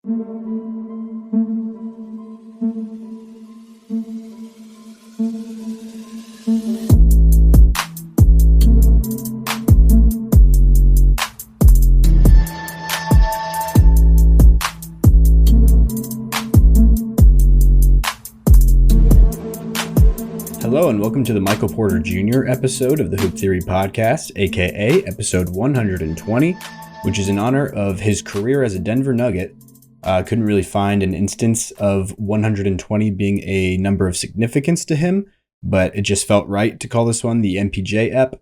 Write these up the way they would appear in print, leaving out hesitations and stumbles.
Hello and welcome to the Michael Porter Jr. episode of the Hoop Theory Podcast, aka episode 120, which is in honor of his career as a Denver Nugget. Couldn't really find an instance of 120 being a number of significance to him, but it just felt right to call this one the MPJ ep.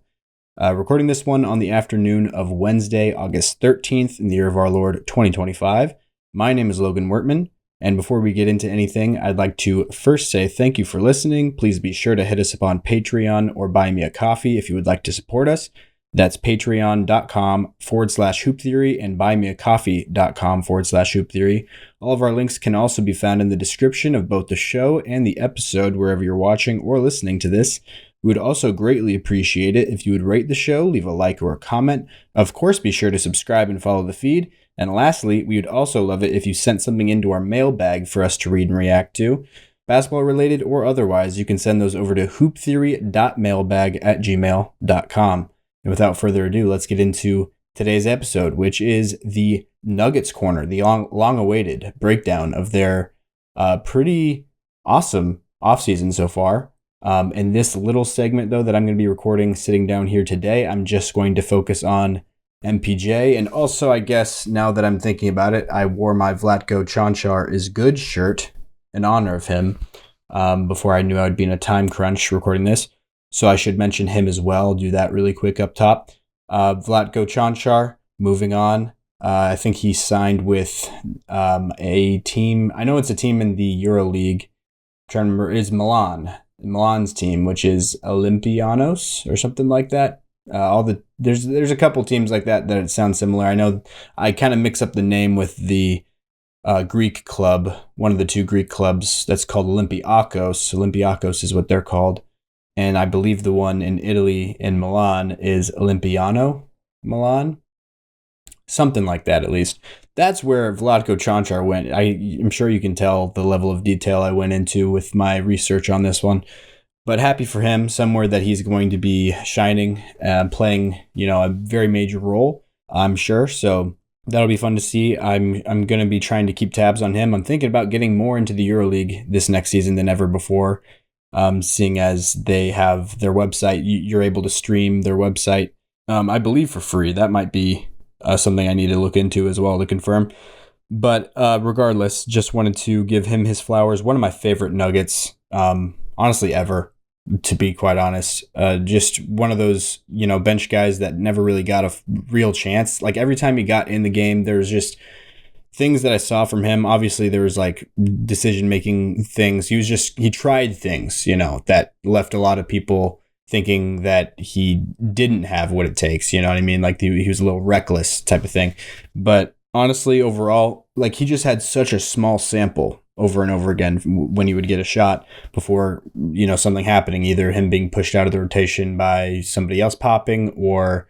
Recording this one on the afternoon of Wednesday, August 13th in the year of our Lord 2025. My name is Logan Wertman. And before we get into anything, I'd like to first say thank you for listening. Please be sure to hit us up on Patreon or buy me a coffee if you would like to support us. That's patreon.com/hoop theory and buymeacoffee.com/hoop theory. All of our links can also be found in the description of both the show and the episode wherever you're watching or listening to this. We would also greatly appreciate it if you would rate the show, leave a like or a comment. Of course, be sure to subscribe and follow the feed. And lastly, we would also love it if you sent something into our mailbag for us to read and react to. Basketball related or otherwise, you can send those over to hooptheory.mailbag@gmail.com. And without further ado, let's get into today's episode, which is the Nuggets Corner, the long-awaited breakdown of their pretty awesome offseason so far. In this little segment, though, that I'm going to be recording sitting down here today, I'm just going to focus on MPJ. And also, I guess, now that I'm thinking about it, I wore my Vlatko Čančar is good shirt in honor of him before I knew I would be in a time crunch recording this. So I should mention him as well. Do that really quick up top. Vlatko Čančar, moving on. I think he signed with a team. I know it's a team in the EuroLeague. I'm trying to remember. It's Milan's team, which is Olympianos or something like that. There's a couple teams like that it sounds similar. I know I kind of mix up the name with the Greek club, one of the two Greek clubs that's called Olympiakos. Olympiakos is what they're called. And I believe the one in Italy in Milan is Olimpiano Milan. Something like that, at least. That's where Vlatko Čančar went. I'm sure you can tell the level of detail I went into with my research on this one. But happy for him, somewhere that he's going to be shining, playing, a very major role, I'm sure. So that'll be fun to see. I'm going to be trying to keep tabs on him. I'm thinking about getting more into the EuroLeague this next season than ever before, seeing as they have their website. You're able to stream their website, I believe, for free. That might be something I need to look into as well to confirm. But regardless, just wanted to give him his flowers. One of my favorite Nuggets, honestly, ever, to be quite honest. Just one of those, bench guys that never really got a real chance. Like every time he got in the game, there was just things that I saw from him. Obviously, there was like decision-making things. He tried things, that left a lot of people thinking that he didn't have what it takes. You know what I mean? Like he was a little reckless type of thing. But honestly, overall, like he just had such a small sample over and over again when he would get a shot before, something happening, either him being pushed out of the rotation by somebody else popping, or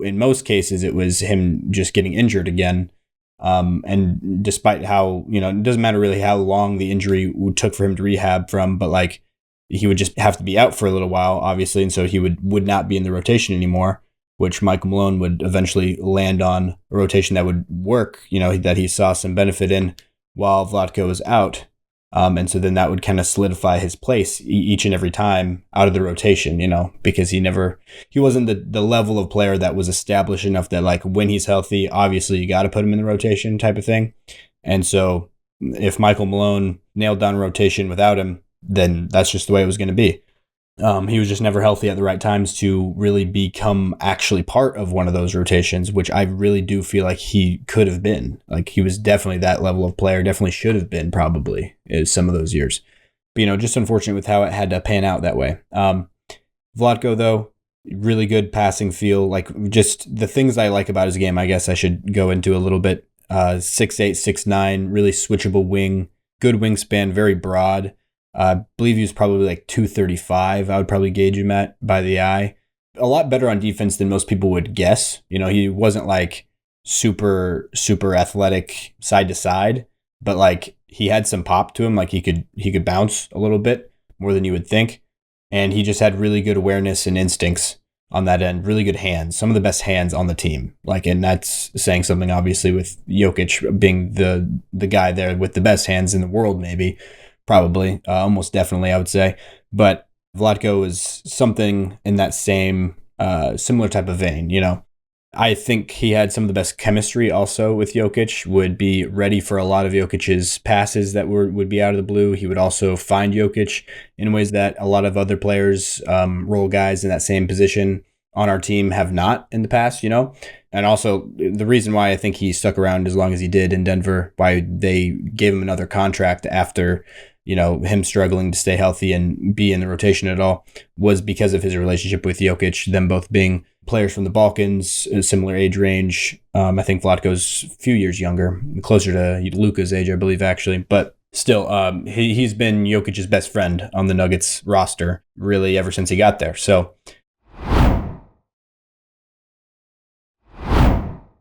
in most cases, it was him just getting injured again. And despite how, it doesn't matter really how long the injury took for him to rehab from, but like he would just have to be out for a little while, obviously. And so he would not be in the rotation anymore, which Michael Malone would eventually land on a rotation that would work, that he saw some benefit in while Vlatko was out. And so then that would kind of solidify his place each and every time out of the rotation, because he wasn't the level of player that was established enough that like when he's healthy, obviously you got to put him in the rotation type of thing. And so if Michael Malone nailed down rotation without him, then that's just the way it was going to be. He was just never healthy at the right times to really become actually part of one of those rotations, which I really do feel like he could have been. Like he was definitely that level of player, definitely should have been probably some of those years. But, just unfortunate with how it had to pan out that way. Vlatko, though, really good passing feel. Like just the things I like about his game, I guess I should go into a little bit. 6'8", 6'9", really switchable wing, good wingspan, very broad. I believe he was probably like 235. I would probably gauge him at by the eye. A lot better on defense than most people would guess. He wasn't like super athletic side to side, but like he had some pop to him. Like he could bounce a little bit more than you would think. And he just had really good awareness and instincts on that end, really good hands, some of the best hands on the team. Like, and that's saying something, obviously, with Jokic being the guy there with the best hands in the world, maybe, probably, almost definitely, I would say. But Vlatko is something in that same similar type of vein, you know. I think he had some of the best chemistry also with Jokic, would be ready for a lot of Jokic's passes that would be out of the blue. He would also find Jokic in ways that a lot of other players, role guys in that same position on our team have not in the past, you know. And also the reason why I think he stuck around as long as he did in Denver, why they gave him another contract after, you know, him struggling to stay healthy and be in the rotation at all, was because of his relationship with Jokic, them both being players from the Balkans, a similar age range. I think Vlatko's a few years younger, closer to Luka's age, I believe, actually. But still, he's been Jokic's best friend on the Nuggets roster, really, ever since he got there. So,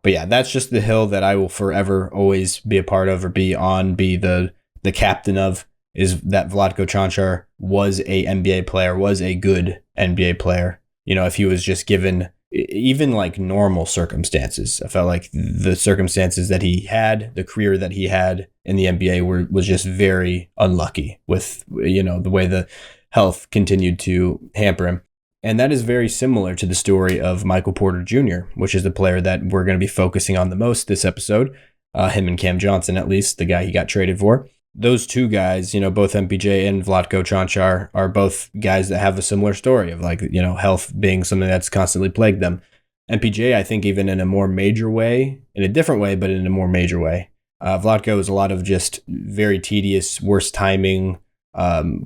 but yeah, that's just the hill that I will forever always be a part of, or be the captain of, is that Vlatko Čančar was a NBA player, was a good NBA player. You know, if he was just given even like normal circumstances, I felt like the circumstances that he had, the career that he had in the NBA was just very unlucky with, you know, the way the health continued to hamper him. And that is very similar to the story of Michael Porter Jr., which is the player that we're going to be focusing on the most this episode. Him and Cam Johnson, at least, the guy he got traded for. Those two guys, you know, both MPJ and Vlatko Čančar, are both guys that have a similar story of, like, you know, health being something that's constantly plagued them. MPJ, I think, even in a more major way, in a different way, but in a more major way. Vlatko is a lot of just very tedious, worse timing,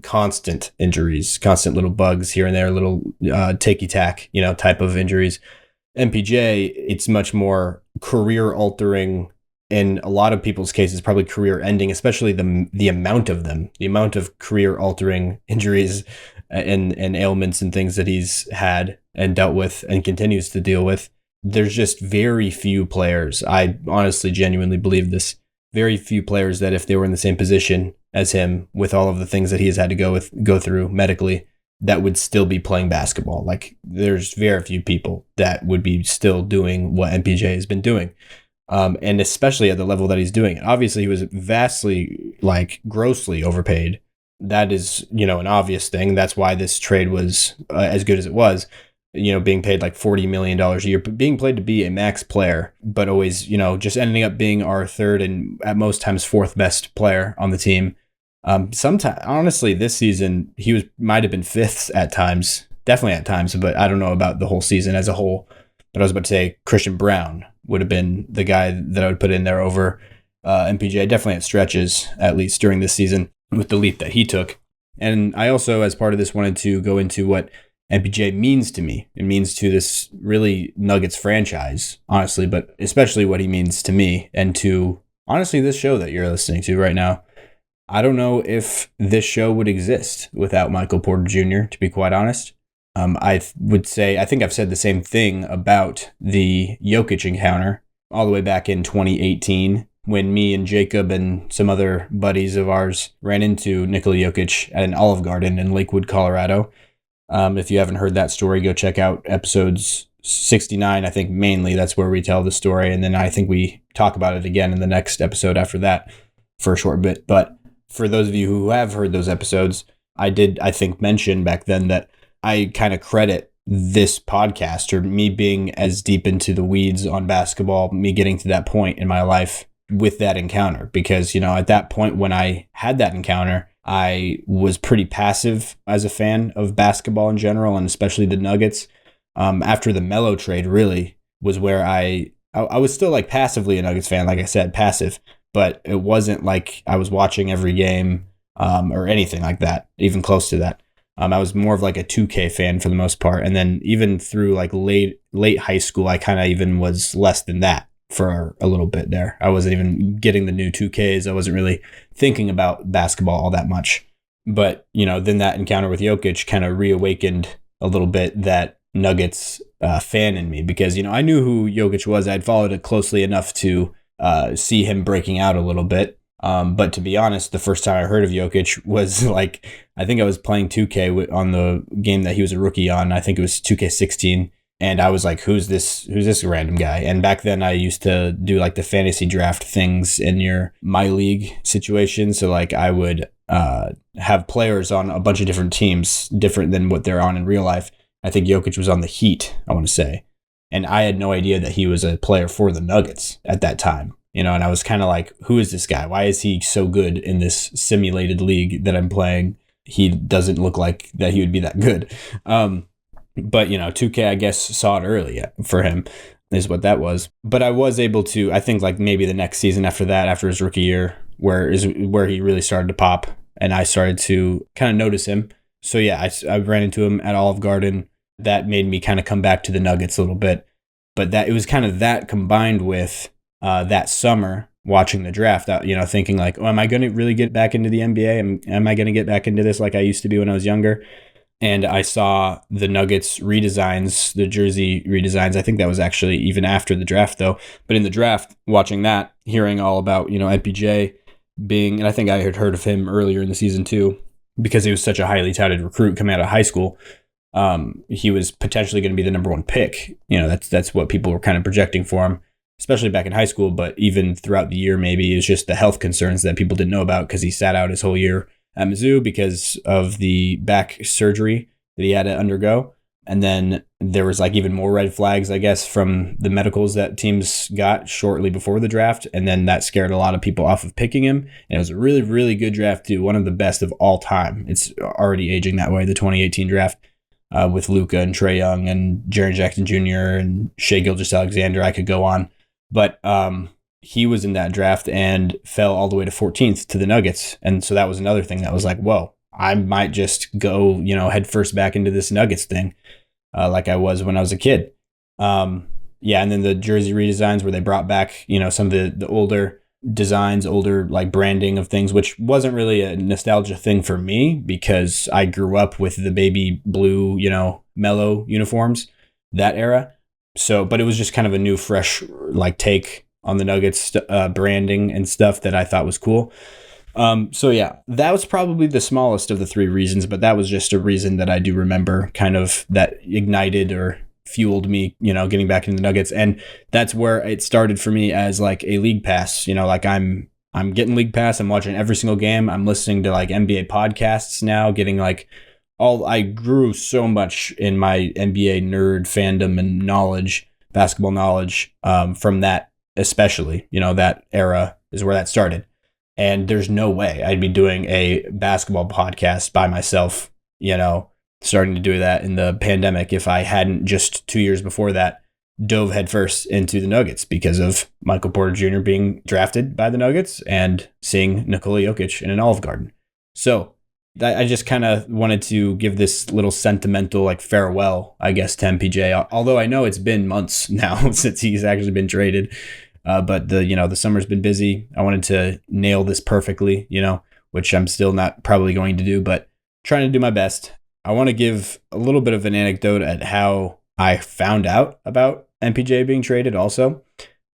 constant injuries, constant little bugs here and there, little ticky-tack, you know, type of injuries. MPJ, it's much more career-altering, in a lot of people's cases, probably career-ending, especially the amount of them, the amount of career-altering injuries and ailments and things that he's had and dealt with and continues to deal with. There's just very few players, I honestly genuinely believe this, very few players that if they were in the same position as him with all of the things that he has had to go through medically, that would still be playing basketball. Like, there's very few people that would be still doing what MPJ has been doing. And especially at the level that he's doing it. Obviously, he was vastly, like, grossly overpaid. That is, you know, an obvious thing. That's why this trade was as good as it was, you know, being paid like $40 million a year, but being played to be a max player, but always, you know, just ending up being our third and at most times fourth best player on the team. Sometimes, honestly, this season, he might have been fifth at times, definitely at times, but I don't know about the whole season as a whole. But I was about to say Christian Brown would have been the guy that I would put in there over MPJ, definitely at stretches, at least during this season, with the leap that he took. And I also, as part of this, wanted to go into what MPJ means to me. It means to this really Nuggets franchise, honestly, but especially what he means to me and to, honestly, this show that you're listening to right now. I don't know if this show would exist without Michael Porter Jr., to be quite honest. I would say, I think I've said the same thing about the Jokic encounter all the way back in 2018 when me and Jacob and some other buddies of ours ran into Nikola Jokic at an Olive Garden in Lakewood, Colorado. If you haven't heard that story, go check out episodes 69. I think mainly that's where we tell the story. And then I think we talk about it again in the next episode after that for a short bit. But for those of you who have heard those episodes, I did, I think, mention back then that I kind of credit this podcast, or me being as deep into the weeds on basketball, me getting to that point in my life with that encounter. Because, you know, at that point when I had that encounter, I was pretty passive as a fan of basketball in general, and especially the Nuggets. After the Melo trade really was where I was still like passively a Nuggets fan, like I said, passive, but it wasn't like I was watching every game or anything like that, even close to that. I was more of like a 2K fan for the most part. And then even through like late high school, I kind of even was less than that for a little bit there. I wasn't even getting the new 2Ks. I wasn't really thinking about basketball all that much. But, you know, then that encounter with Jokic kind of reawakened a little bit that Nuggets fan in me because, I knew who Jokic was. I'd followed it closely enough to see him breaking out a little bit. But to be honest, the first time I heard of Jokic was like, I think I was playing 2K on the game that he was a rookie on. I think it was 2K16. And I was like, who's this random guy? And back then I used to do like the fantasy draft things in my league situation. So like I would have players on a bunch of different teams, different than what they're on in real life. I think Jokic was on the Heat, I want to say. And I had no idea that he was a player for the Nuggets at that time. And I was kind of like, who is this guy? Why is he so good in this simulated league that I'm playing? He doesn't look like that he would be that good. But 2K, I guess, saw it early for him is what that was. But I was able to, I think like maybe the next season after that, after his rookie year, where he really started to pop and I started to kind of notice him. So yeah, I ran into him at Olive Garden. That made me kind of come back to the Nuggets a little bit. But it was kind of that combined with that summer watching the draft, thinking like, oh, am I going to really get back into the NBA? Am I going to get back into this like I used to be when I was younger? And I saw the Nuggets redesigns, the jersey redesigns. I think that was actually even after the draft, though. But in the draft, watching that, hearing all about, MPJ being, and I think I had heard of him earlier in the season too, because he was such a highly touted recruit coming out of high school. He was potentially going to be the number one pick. That's what people were kind of projecting for him, especially back in high school. But even throughout the year, maybe it's just the health concerns that people didn't know about because he sat out his whole year at Mizzou because of the back surgery that he had to undergo. And then there was like even more red flags, I guess, from the medicals that teams got shortly before the draft. And then that scared a lot of people off of picking him. And it was a really, really good draft too. One of the best of all time. It's already aging that way. The 2018 draft with Luka and Trae Young and Jaren Jackson Jr. and Shai Gilgeous-Alexander. I could go on. But he was in that draft and fell all the way to 14th to the Nuggets. And so that was another thing that was like, whoa, I might just go, head first back into this Nuggets thing like I was when I was a kid. And then the jersey redesigns where they brought back, some of the older designs, older like branding of things, which wasn't really a nostalgia thing for me because I grew up with the baby blue, mellow uniforms, that era. So, but it was just kind of a new, fresh like take on the Nuggets branding and stuff that I thought was cool. So yeah, that was probably the smallest of the three reasons, but that was just a reason that I do remember kind of that ignited or fueled me, getting back into the Nuggets. And that's where it started for me as like a league pass, like I'm getting league pass. I'm watching every single game. I'm listening to like NBA podcasts now, getting like I grew so much in my NBA nerd fandom and knowledge, basketball knowledge, from that. Especially, that era is where that started. And there's no way I'd be doing a basketball podcast by myself, starting to do that in the pandemic if I hadn't just 2 years before that dove headfirst into the Nuggets because of Michael Porter Jr. being drafted by the Nuggets and seeing Nikola Jokic in an Olive Garden. So I just kind of wanted to give this little sentimental like farewell, I guess, to MPJ. Although I know it's been months now since he's actually been traded. But the summer's been busy. I wanted to nail this perfectly, which I'm still not probably going to do, but trying to do my best. I want to give a little bit of an anecdote at how I found out about MPJ being traded also,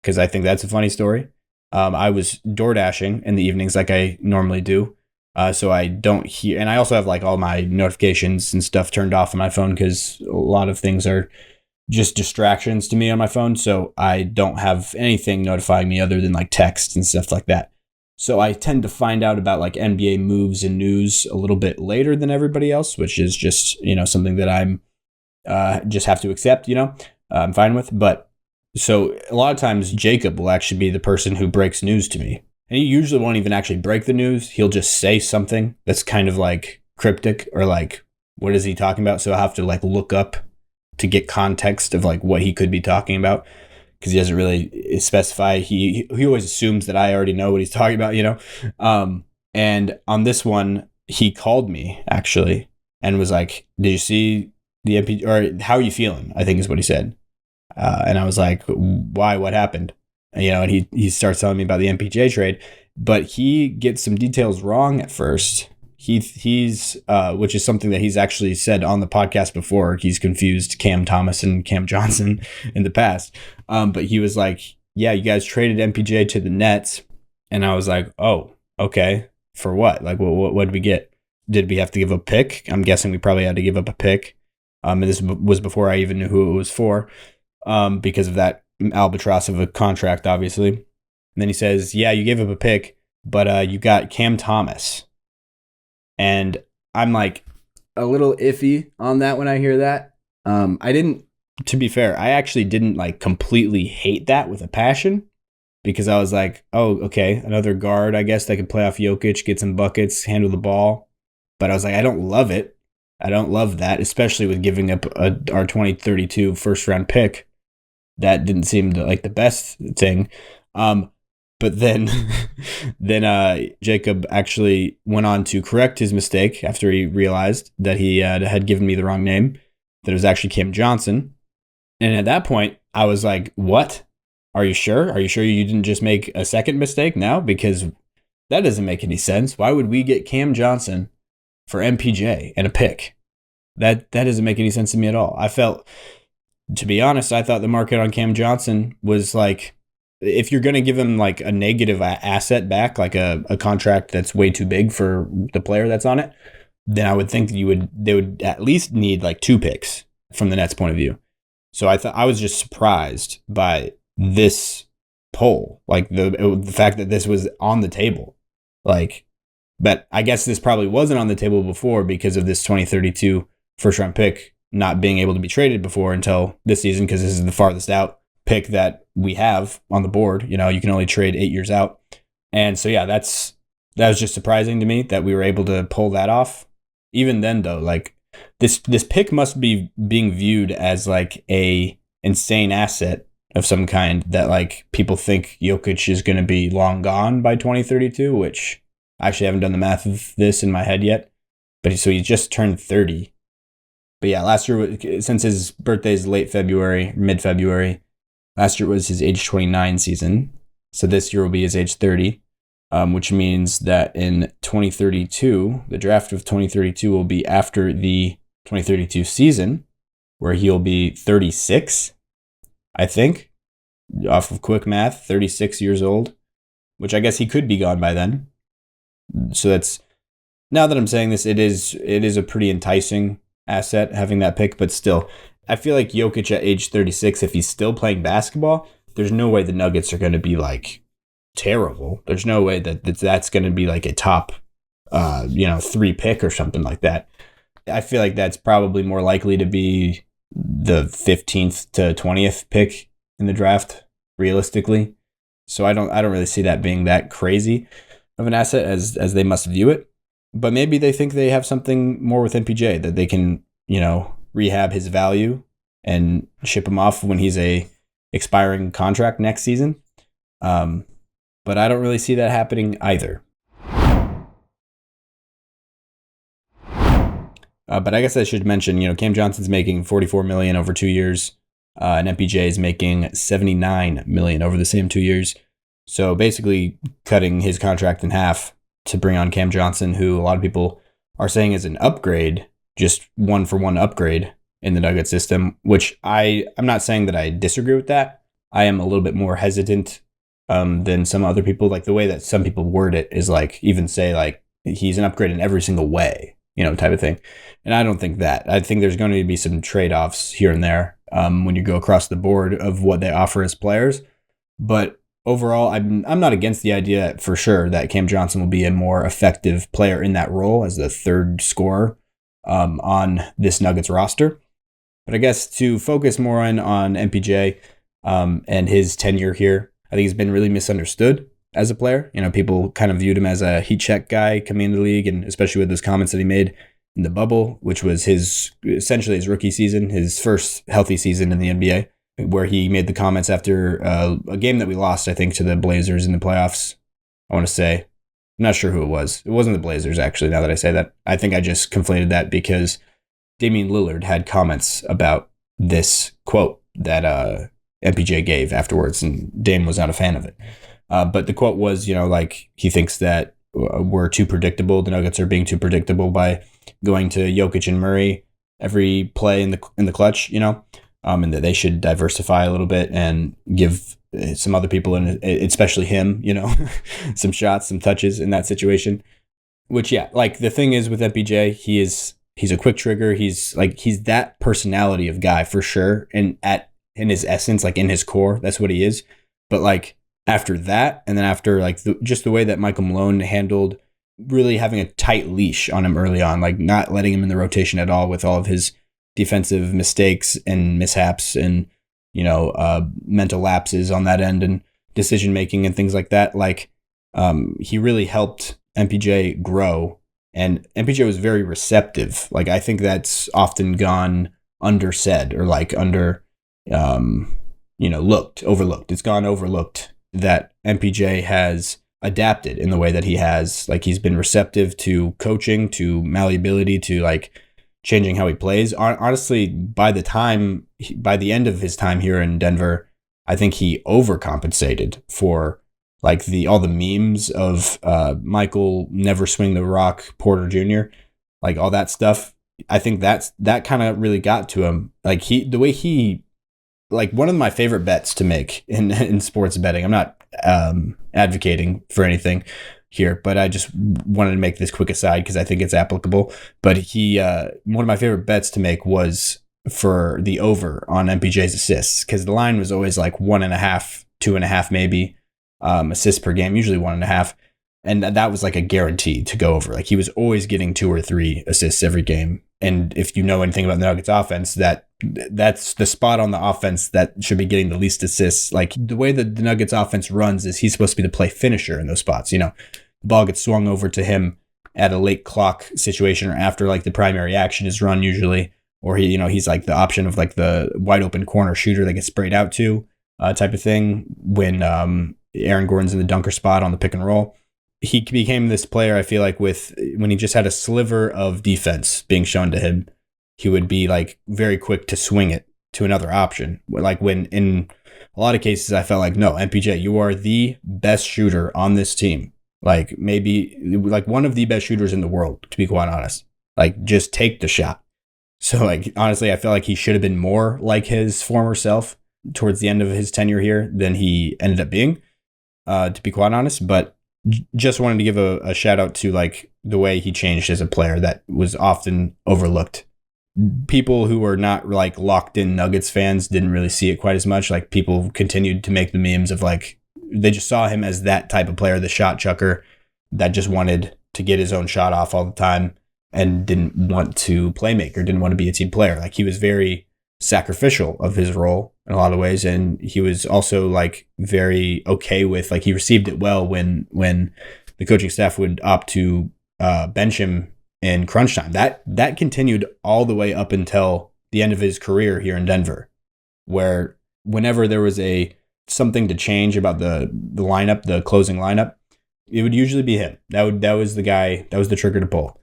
because I think that's a funny story. I was door dashing in the evenings like I normally do. So I don't hear, and I also have like all my notifications and stuff turned off on my phone because a lot of things are just distractions to me on my phone. So I don't have anything notifying me other than like text and stuff like that. So I tend to find out about like NBA moves and news a little bit later than everybody else, which is just, something that I'm just have to accept, I'm fine with. But so a lot of times Jacob will actually be the person who breaks news to me. And he usually won't even actually break the news. He'll just say something that's kind of like cryptic or like, what is he talking about? So I'll have to like look up to get context of like what he could be talking about because he doesn't really specify. He always assumes that I already know what he's talking about, And on this one, he called me actually and was like, did you see the MP or how are you feeling? I think is what he said. And I was like, why? What happened? And he starts telling me about the MPJ trade, but he gets some details wrong at first. he's which is something that he's actually said on the podcast before. He's confused Cam Thomas and Cam Johnson in the past. But he was like, yeah, you guys traded MPJ to the Nets. And I was like, oh, okay. For what? Like, what did we get? Did we have to give a pick? I'm guessing we probably had to give up a pick. And this was before I even knew who it was for, because of that albatross of a contract, obviously. And then he says, yeah, you gave up a pick, but you got Cam Thomas. And I'm like a little iffy on that when I hear that. To be fair, I actually didn't like completely hate that with a passion, because I was like, oh, okay, another guard, I guess, that could play off Jokic, get some buckets, handle the ball. But I was like, I don't love it. I don't love that, especially with giving up our 2032 first round pick. That didn't seem like the best thing. But then Jacob actually went on to correct his mistake after he realized that he had given me the wrong name, that it was actually Cam Johnson. And at that point, I was like, what? Are you sure? Are you sure you didn't just make a second mistake now? Because that doesn't make any sense. Why would we get Cam Johnson for MPJ and a pick? That doesn't make any sense to me at all. To be honest, I thought the market on Cam Johnson was like, if you're going to give him like a negative asset back, like a contract that's way too big for the player that's on it, then I would think they would at least need like 2 picks from the Nets' point of view. So I was just surprised by this poll, like the fact that this was on the table. Like, but I guess this probably wasn't on the table before because of this 2032 first round pick not being able to be traded before until this season, because this is the farthest out pick that we have on the board. You know, you can only trade 8 years out. And so, yeah, that was just surprising to me that we were able to pull that off. Even then, though, like this pick must be being viewed as like a insane asset of some kind, that like people think Jokic is going to be long gone by 2032, which I actually haven't done the math of this in my head yet. But so he just turned 30. But yeah, last year, since his birthday is late February, mid-February, last year was his age 29 season. So this year will be his age 30, which means that in 2032, the draft of 2032 will be after the 2032 season, where he'll be 36, I think, off of quick math, 36 years old, which I guess he could be gone by then. So that's, now that I'm saying this, it is a pretty enticing asset having that pick, but still, I feel like Jokic at age 36, if he's still playing basketball, there's no way the Nuggets are going to be like terrible. There's no way that's going to be like a top 3 pick or something like that. I feel like that's probably more likely to be the 15th to 20th pick in the draft, realistically. So I don't really see that being that crazy of an asset as they must view it. But maybe they think they have something more with MPJ, that they can, rehab his value and ship him off when he's a expiring contract next season. But I don't really see that happening either. But I guess I should mention, Cam Johnson's making $44 million over 2 years, and MPJ is making $79 million over the same 2 years. So basically cutting his contract in half to bring on Cam Johnson, who a lot of people are saying is an upgrade, just 1-for-1 upgrade in the Nugget system, which I'm not saying that I disagree with that. I am a little bit more hesitant than some other people. Like the way that some people word it is like, even say like he's an upgrade in every single way, type of thing. And I don't think that. I think there's going to be some trade-offs here and there when you go across the board of what they offer as players. But overall, I'm not against the idea for sure that Cam Johnson will be a more effective player in that role as the third scorer on this Nuggets roster. But I guess to focus more on MPJ and his tenure here, I think he's been really misunderstood as a player. People kind of viewed him as a heat check guy coming into the league, and especially with those comments that he made in the bubble, which was essentially his rookie season, his first healthy season in the NBA, where he made the comments after a game that we lost, I think, to the Blazers in the playoffs. I want to say, I'm not sure who it was. It wasn't the Blazers, actually, now that I say that. I think I just conflated that because Damian Lillard had comments about this quote that MPJ gave afterwards, and Dame was not a fan of it. But the quote was, he thinks that were too predictable. The Nuggets are being too predictable by going to Jokic and Murray every play in the clutch, and that they should diversify a little bit and give some other people, and especially him, some shots, some touches in that situation. Which, yeah, like the thing is with MPJ, he's a quick trigger. He's that personality of guy for sure, and in his essence, like in his core, that's what he is. But like after that, and then after like just the way that Michael Malone handled really having a tight leash on him early on, like not letting him in the rotation at all with all of his defensive mistakes and mishaps and, mental lapses on that end and decision making and things like that. Like, he really helped MPJ grow, and MPJ was very receptive. Like, I think that's often gone undersaid or like overlooked. It's gone overlooked that MPJ has adapted in the way that he has. Like, he's been receptive to coaching, to malleability, to like changing how he plays. Honestly, by the end of his time here in Denver, I think he overcompensated for like all the memes of Michael never swing the rock, Porter Jr., like all that stuff. I think that kind of really got to him. Like one of my favorite bets to make in sports betting. I'm not advocating for anything here, but I just wanted to make this quick aside because I think it's applicable. But one of my favorite bets to make was for the over on MPJ's assists, because the line was always like 1.5, 2.5 maybe assists per game, usually 1.5. And that was like a guarantee to go over. Like, he was always getting 2 or 3 assists every game. And if you know anything about the Nuggets offense, that's the spot on the offense that should be getting the least assists. Like, the way that the Nuggets offense runs is he's supposed to be the play finisher in those spots. The ball gets swung over to him at a late clock situation or after like the primary action is run usually, or he's like the option of like the wide open corner shooter that gets sprayed out to type of thing when Aaron Gordon's in the dunker spot on the pick and roll. He became this player, I feel like, when he just had a sliver of defense being shown to him, he would be like very quick to swing it to another option. Like, when in a lot of cases, I felt like, no, MPJ, you are the best shooter on this team. Like, maybe like one of the best shooters in the world, to be quite honest. Like, just take the shot. So like, honestly, I feel like he should have been more like his former self towards the end of his tenure here than he ended up being, to be quite honest. But just wanted to give a shout out to like the way he changed as a player that was often overlooked. People who were not like locked in Nuggets fans didn't really see it quite as much. Like, people continued to make the memes of like, they just saw him as that type of player, the shot chucker that just wanted to get his own shot off all the time and didn't want to play make or didn't want to be a team player. Like, he was very sacrificial of his role in a lot of ways. And he was also like very okay with, like, he received it well when the coaching staff would opt to bench him in crunch time. That continued all the way up until the end of his career here in Denver, where whenever there was something to change about the lineup, the closing lineup, it would usually be him. That was the guy, that was the trigger to pull.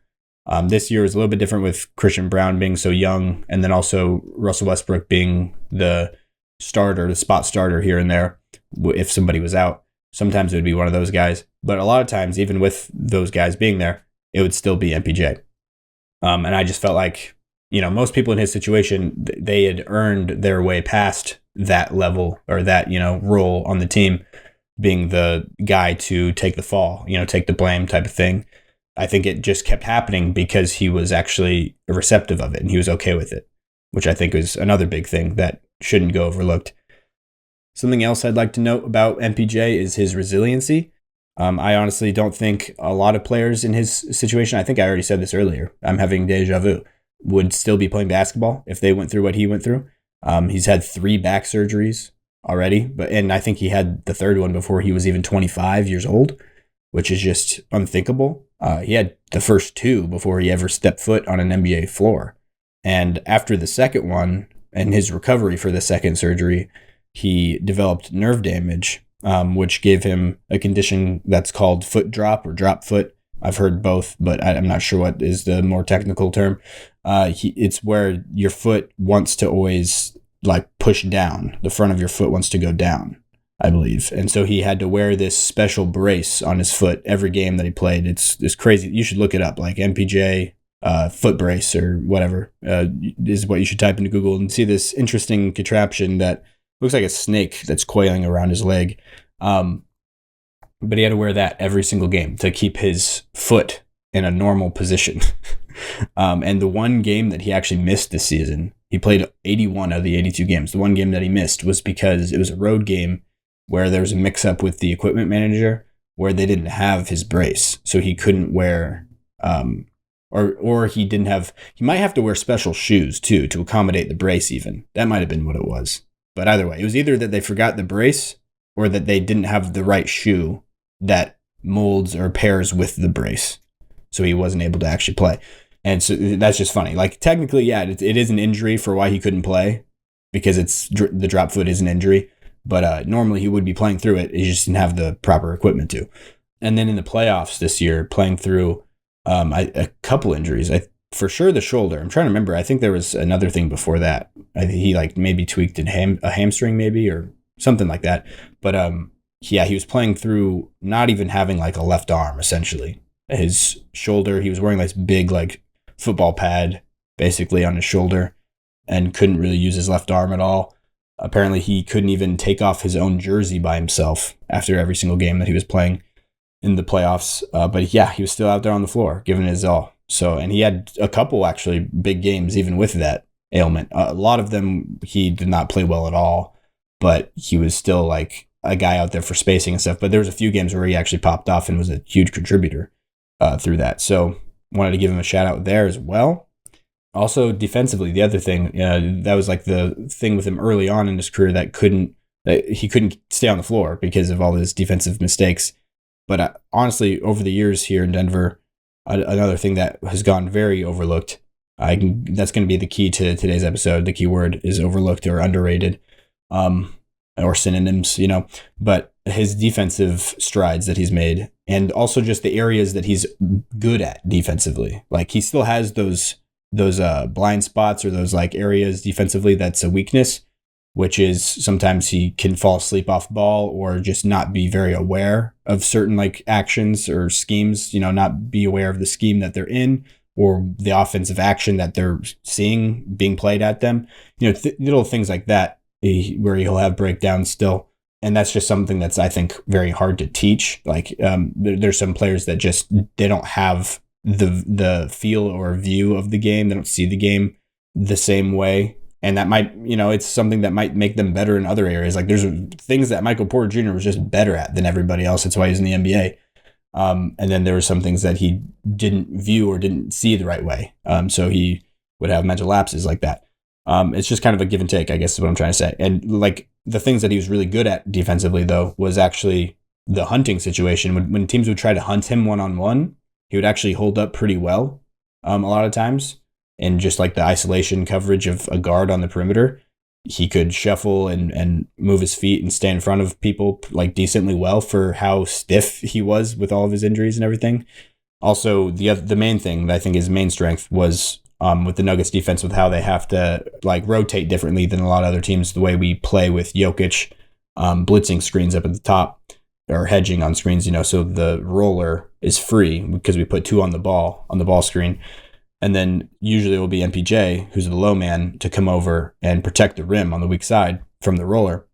This year was a little bit different with Christian Brown being so young, and then also Russell Westbrook being the starter, the spot starter here and there. If somebody was out, sometimes it would be one of those guys. But a lot of times, even with those guys being there, it would still be MPJ. And I just felt like, most people in his situation, they had earned their way past that level or that, role on the team, being the guy to take the fall, take the blame type of thing. I think it just kept happening because he was actually receptive of it and he was okay with it, which I think is another big thing that shouldn't go overlooked. Something else I'd like to note about MPJ is his resiliency. I honestly don't think a lot of players in his situation, I think I already said this earlier, I'm having deja vu, would still be playing basketball if they went through what he went through. He's had 3 back surgeries already, and I think he had the 3rd one before he was even 25 years old, which is just unthinkable. He had the first 2 before he ever stepped foot on an NBA floor. And after the 2nd one and his recovery for the 2nd surgery, he developed nerve damage, which gave him a condition that's called foot drop or drop foot. I've heard both, but I'm not sure what is the more technical term. It's where your foot wants to always like push down. The front of your foot wants to go down. I believe. And so he had to wear this special brace on his foot every game that he played. It's crazy. You should look it up, like MPJ foot brace or whatever is what you should type into Google and see this interesting contraption that looks like a snake that's coiling around his leg. But he had to wear that every single game to keep his foot in a normal position. And the one game that he actually missed this season, he played 81 out of the 82 games. The one game that he missed was because it was a road game where there was a mix-up with the equipment manager where they didn't have his brace. So he couldn't wear, or he didn't have, he might have to wear special shoes too to accommodate the brace even. That might have been what it was. But either way, it was either that they forgot the brace or that they didn't have the right shoe that molds or pairs with the brace. So he wasn't able to actually play. And so that's just funny. Like technically, yeah, it is an injury for why he couldn't play because the drop foot is an injury. But normally he would be playing through it. He just didn't have the proper equipment to. And then in the playoffs this year, playing through a couple injuries. For sure the shoulder. I'm trying to remember. I think there was another thing before that. I think he like maybe tweaked a hamstring maybe or something like that. But yeah, he was playing through not even having like a left arm essentially. His shoulder, he was wearing this big like football pad basically on his shoulder and couldn't really use his left arm at all. Apparently he couldn't even take off his own jersey by himself after every single game that he was playing in the playoffs. But yeah, he was still out there on the floor giving his all. So, and he had a couple actually big games even with that ailment. A lot of them he did not play well at all, but he was still like a guy out there for spacing and stuff. But there was a few games where he actually popped off and was a huge contributor through that. So wanted to give him a shout out there as well. Also defensively, the other thing, that was like the thing with him early on in his career that he couldn't stay on the floor because of all his defensive mistakes. But honestly, over the years here in Denver, another thing that has gone very overlooked, that's going to be the key to today's episode. The key word is overlooked or underrated, or synonyms, but his defensive strides that he's made and also just the areas that he's good at defensively. Like he still has those blind spots or those like areas defensively that's a weakness, which is sometimes he can fall asleep off ball or just not be very aware of certain like actions or schemes, not be aware of the scheme that they're in or the offensive action that they're seeing being played at them, little things like that where he'll have breakdowns still. And that's just something that's, I think, very hard to teach. Like there's some players that just, they don't have the feel or view of the game. They don't see the game the same way. And that might, it's something that might make them better in other areas. Like there's things that Michael Porter Jr. was just better at than everybody else. That's why he's in the NBA. And then there were some things that he didn't view or didn't see the right way. So he would have mental lapses like that. It's just kind of a give and take, I guess is what I'm trying to say. And like the things that he was really good at defensively, though, was actually the hunting situation. When teams would try to hunt him one-on-one, he would actually hold up pretty well a lot of times. And just like the isolation coverage of a guard on the perimeter, he could shuffle and move his feet and stay in front of people like decently well for how stiff he was with all of his injuries and everything. Also, the main thing that I think his main strength was with the Nuggets defense, with how they have to like rotate differently than a lot of other teams. The way we play with Jokic, blitzing screens up at the top or hedging on screens, so the roller is free because we put two on the ball screen. And then usually it will be MPJ, who's the low man, to come over and protect the rim on the weak side from the roller.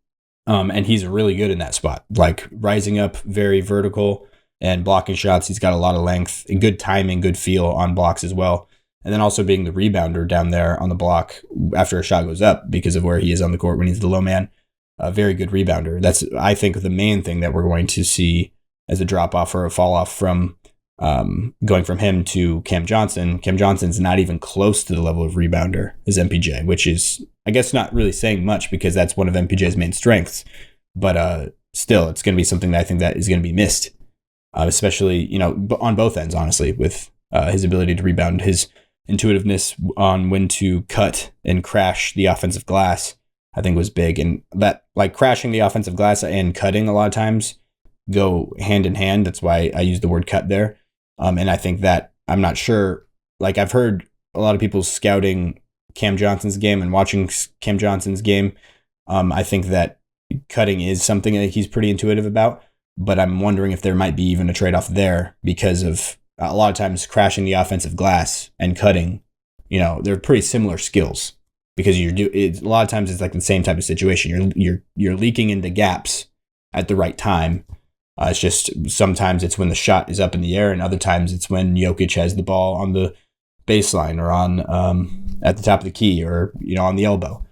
And he's really good in that spot, like rising up very vertical and blocking shots. He's got a lot of length and good timing, good feel on blocks as well. And then also being the rebounder down there on the block after a shot goes up because of where he is on the court when he's the low man. A very good rebounder. That's, I think, the main thing that we're going to see as a drop off or a fall off from going from him to Cam Johnson. Cam Johnson's not even close to the level of rebounder as MPJ, which is, I guess, not really saying much because that's one of MPJ's main strengths. But still, it's going to be something that I think that is going to be missed, especially, on both ends, honestly, with his ability to rebound, his intuitiveness on when to cut and crash the offensive glass, I think was big. And that, like, crashing the offensive glass and cutting a lot of times go hand in hand. That's why I use the word cut there. And I think that, I'm not sure, like, I've heard a lot of people scouting Cam Johnson's game and watching Cam Johnson's game. I think that cutting is something that he's pretty intuitive about, but I'm wondering if there might be even a trade-off there because of a lot of times crashing the offensive glass and cutting, they're pretty similar skills because a lot of times it's like the same type of situation. You're leaking into gaps at the right time. It's just sometimes it's when the shot is up in the air, and other times it's when Jokic has the ball on the baseline or on at the top of the key or on the elbow,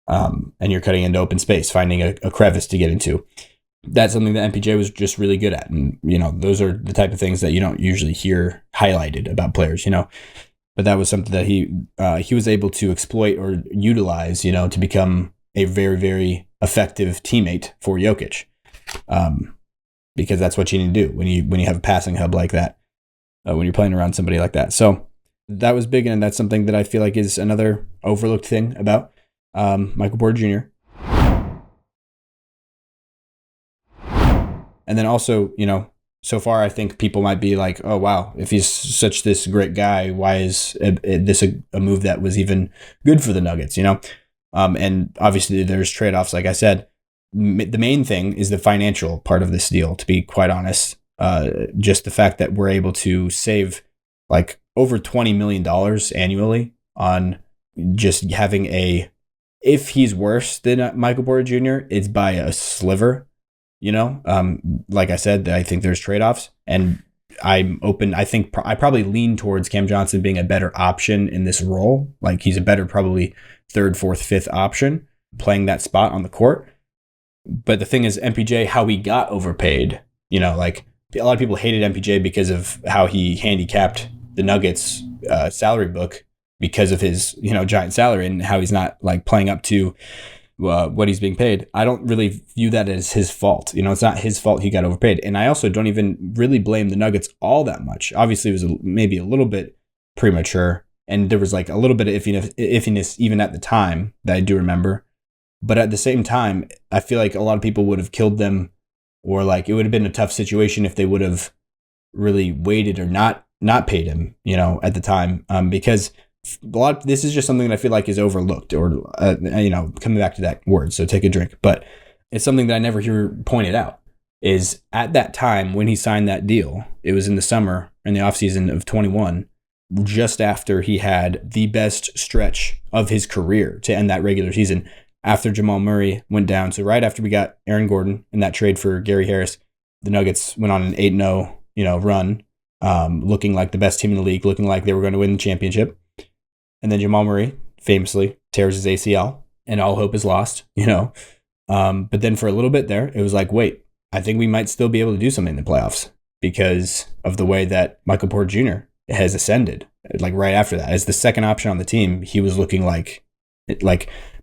and you're cutting into open space, finding a crevice to get into. That's something that MPJ was just really good at, and those are the type of things that you don't usually hear highlighted about players, But that was something that he was able to exploit or utilize, to become a very, very effective teammate for Jokic. Because that's what you need to do when you have a passing hub like that, when you're playing around somebody like that. So that was big, and that's something that I feel like is another overlooked thing about Michael Porter Jr. And then also, so far I think people might be like, oh, wow, if he's such this great guy, why is this a move that was even good for the Nuggets, And obviously there's trade-offs, like I said. The main thing is the financial part of this deal, to be quite honest. Just the fact that we're able to save like over $20 million annually on just having if he's worse than Michael Porter Jr., it's by a sliver, Like I said, I think there's trade-offs, and I'm open. I think I probably lean towards Cam Johnson being a better option in this role. Like he's a better probably third, fourth, fifth option playing that spot on the court. But the thing is, MPJ, how he got overpaid, like a lot of people hated MPJ because of how he handicapped the Nuggets salary book because of his, giant salary and how he's not like playing up to what he's being paid. I don't really view that as his fault. It's not his fault he got overpaid. And I also don't even really blame the Nuggets all that much. Obviously, it was maybe a little bit premature, and there was like a little bit of iffiness even at the time that I do remember. But at the same time, I feel like a lot of people would have killed them, or like it would have been a tough situation if they would have really waited or not paid him, at the time, because this is just something that I feel like is overlooked, or coming back to that word. So take a drink, but it's something that I never hear pointed out. Is at that time when he signed that deal, it was in the summer in the offseason of 21, just after he had the best stretch of his career to end that regular season. After Jamal Murray went down, so right after we got Aaron Gordon in that trade for Gary Harris, the Nuggets went on an 8-0, run, looking like the best team in the league, looking like they were going to win the championship. And then Jamal Murray famously tears his ACL, and all hope is lost, But then for a little bit there, it was like, wait, I think we might still be able to do something in the playoffs because of the way that Michael Porter Jr. has ascended. Like right after that, as the second option on the team, he was looking like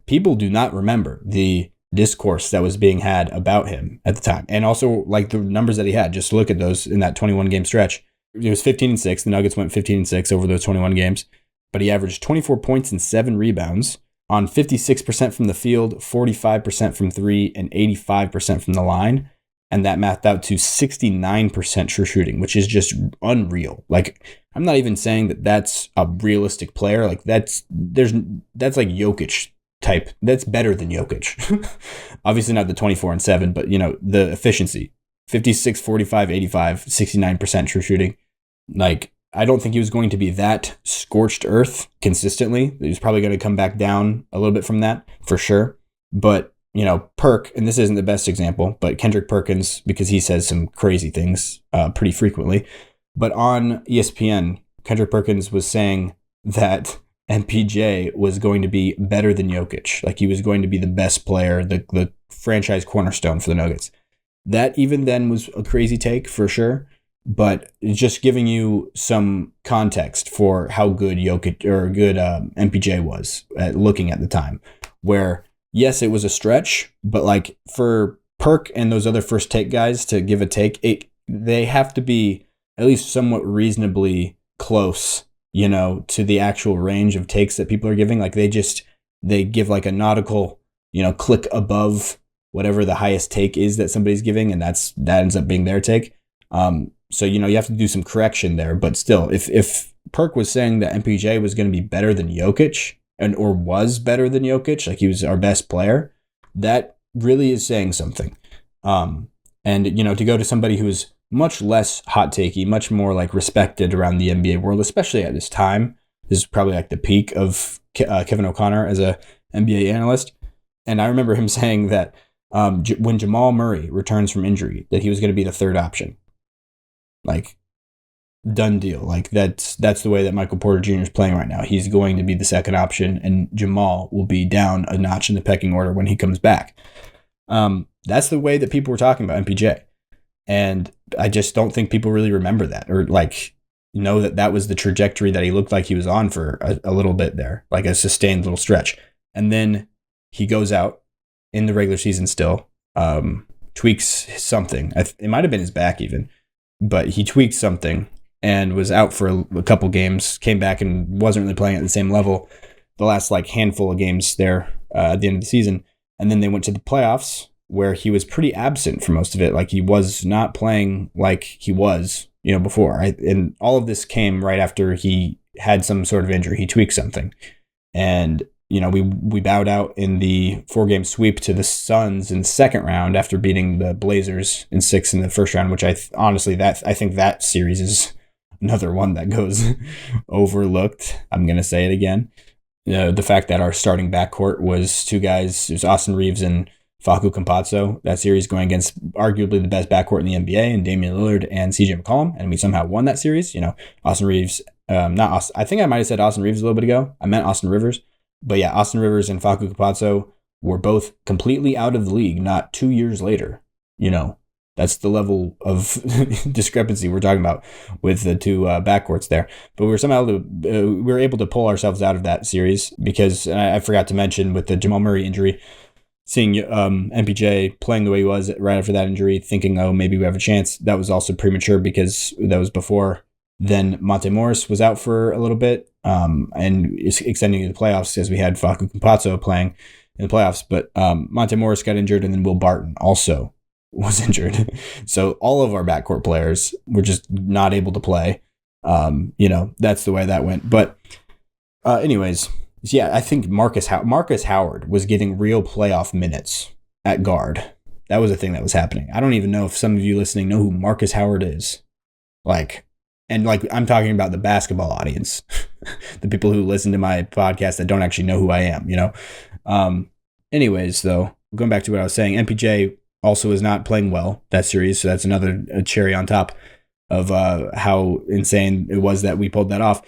people do not remember the discourse that was being had about him at the time. And also like the numbers that he had, just look at those in that 21 game stretch. It was 15-6. The Nuggets went 15-6 over those 21 games, but he averaged 24 points and 7 rebounds on 56% from the field, 45% from three, and 85% from the line. And that mathed out to 69% true shooting, which is just unreal. Like, I'm not even saying that that's a realistic player. Like that's like Jokic type. That's better than Jokic. Obviously not the 24 and 7, but the efficiency, 56, 45, 85, 69% true shooting. Like, I don't think he was going to be that scorched earth consistently. He was probably going to come back down a little bit from that for sure. But, Perk, and this isn't the best example, but Kendrick Perkins, because he says some crazy things pretty frequently. But on ESPN, Kendrick Perkins was saying that MPJ was going to be better than Jokic. Like he was going to be the best player, the franchise cornerstone for the Nuggets. That even then was a crazy take for sure. But just giving you some context for how good Jokic or good MPJ was at looking at the time, where yes, it was a stretch, but like for Perk and those other first take guys to give a take, they have to be at least somewhat reasonably close, to the actual range of takes that people are giving. Like they give like a nautical, click above whatever the highest take is that somebody's giving, and that ends up being their take. So, you have to do some correction there, but still, if Perk was saying that MPJ was going to be better than Jokic or was better than Jokic, like he was our best player, that really is saying something. And, you know, to go to somebody who is much less hot takey, much more like respected around the NBA world, especially at this time. This is probably like the peak of Kevin O'Connor as a NBA analyst. And I remember him saying that when Jamal Murray returns from injury, that he was going to be the third option. Like, done deal. Like, that's the way that Michael Porter Jr. is playing right now. He's going to be the second option, and Jamal will be down a notch in the pecking order when he comes back. That's the way that people were talking about MPJ. And I just don't think people really remember that, or like know that that was the trajectory that he looked like he was on for a little bit there, like a sustained little stretch. And then he goes out in the regular season still, tweaks something. It might have been his back even, but he tweaked something and was out for a couple games, came back and wasn't really playing at the same level the last like handful of games there at the end of the season. And then they went to the playoffs where he was pretty absent for most of it. Like, he was not playing like he was, you know, before. And all of this came right after he had some sort of injury. He tweaked something. And, you know, we bowed out in the 4-game sweep to the Suns in the second round after beating the Blazers in 6 in the first round, which I think that series is another one that goes overlooked. I'm going to say it again. The fact that our starting backcourt was two guys, it was Austin Reeves and Facu Campazzo, that series going against arguably the best backcourt in the NBA, and Damian Lillard and CJ McCollum, and we somehow won that series. You know, Austin Reeves, not Austin, I think I might have said Austin Reeves a little bit ago. I meant Austin Rivers. But yeah, Austin Rivers and Facu Campazzo were both completely out of the league not 2 years later. You know, that's the level of discrepancy we're talking about with the two backcourts there. But we were able to pull ourselves out of that series because I forgot to mention with the Jamal Murray injury, seeing MPJ playing the way he was right after that injury, thinking, oh, maybe we have a chance. That was also premature because that was before then Monte Morris was out for a little bit and extending to the playoffs as we had Facu Campazzo playing in the playoffs. But Monte Morris got injured, and then Will Barton also was injured. So all of our backcourt players were just not able to play. You know, that's the way that went. But anyways, yeah, I think Marcus Howard was getting real playoff minutes at guard. That was a thing that was happening. I don't even know if some of you listening know who Marcus Howard is. And I'm talking about the basketball audience, the people who listen to my podcast that don't actually know who I am, you know? Anyways, though, going back to what I was saying, MPJ also is not playing well that series. So that's another cherry on top of how insane it was that we pulled that off.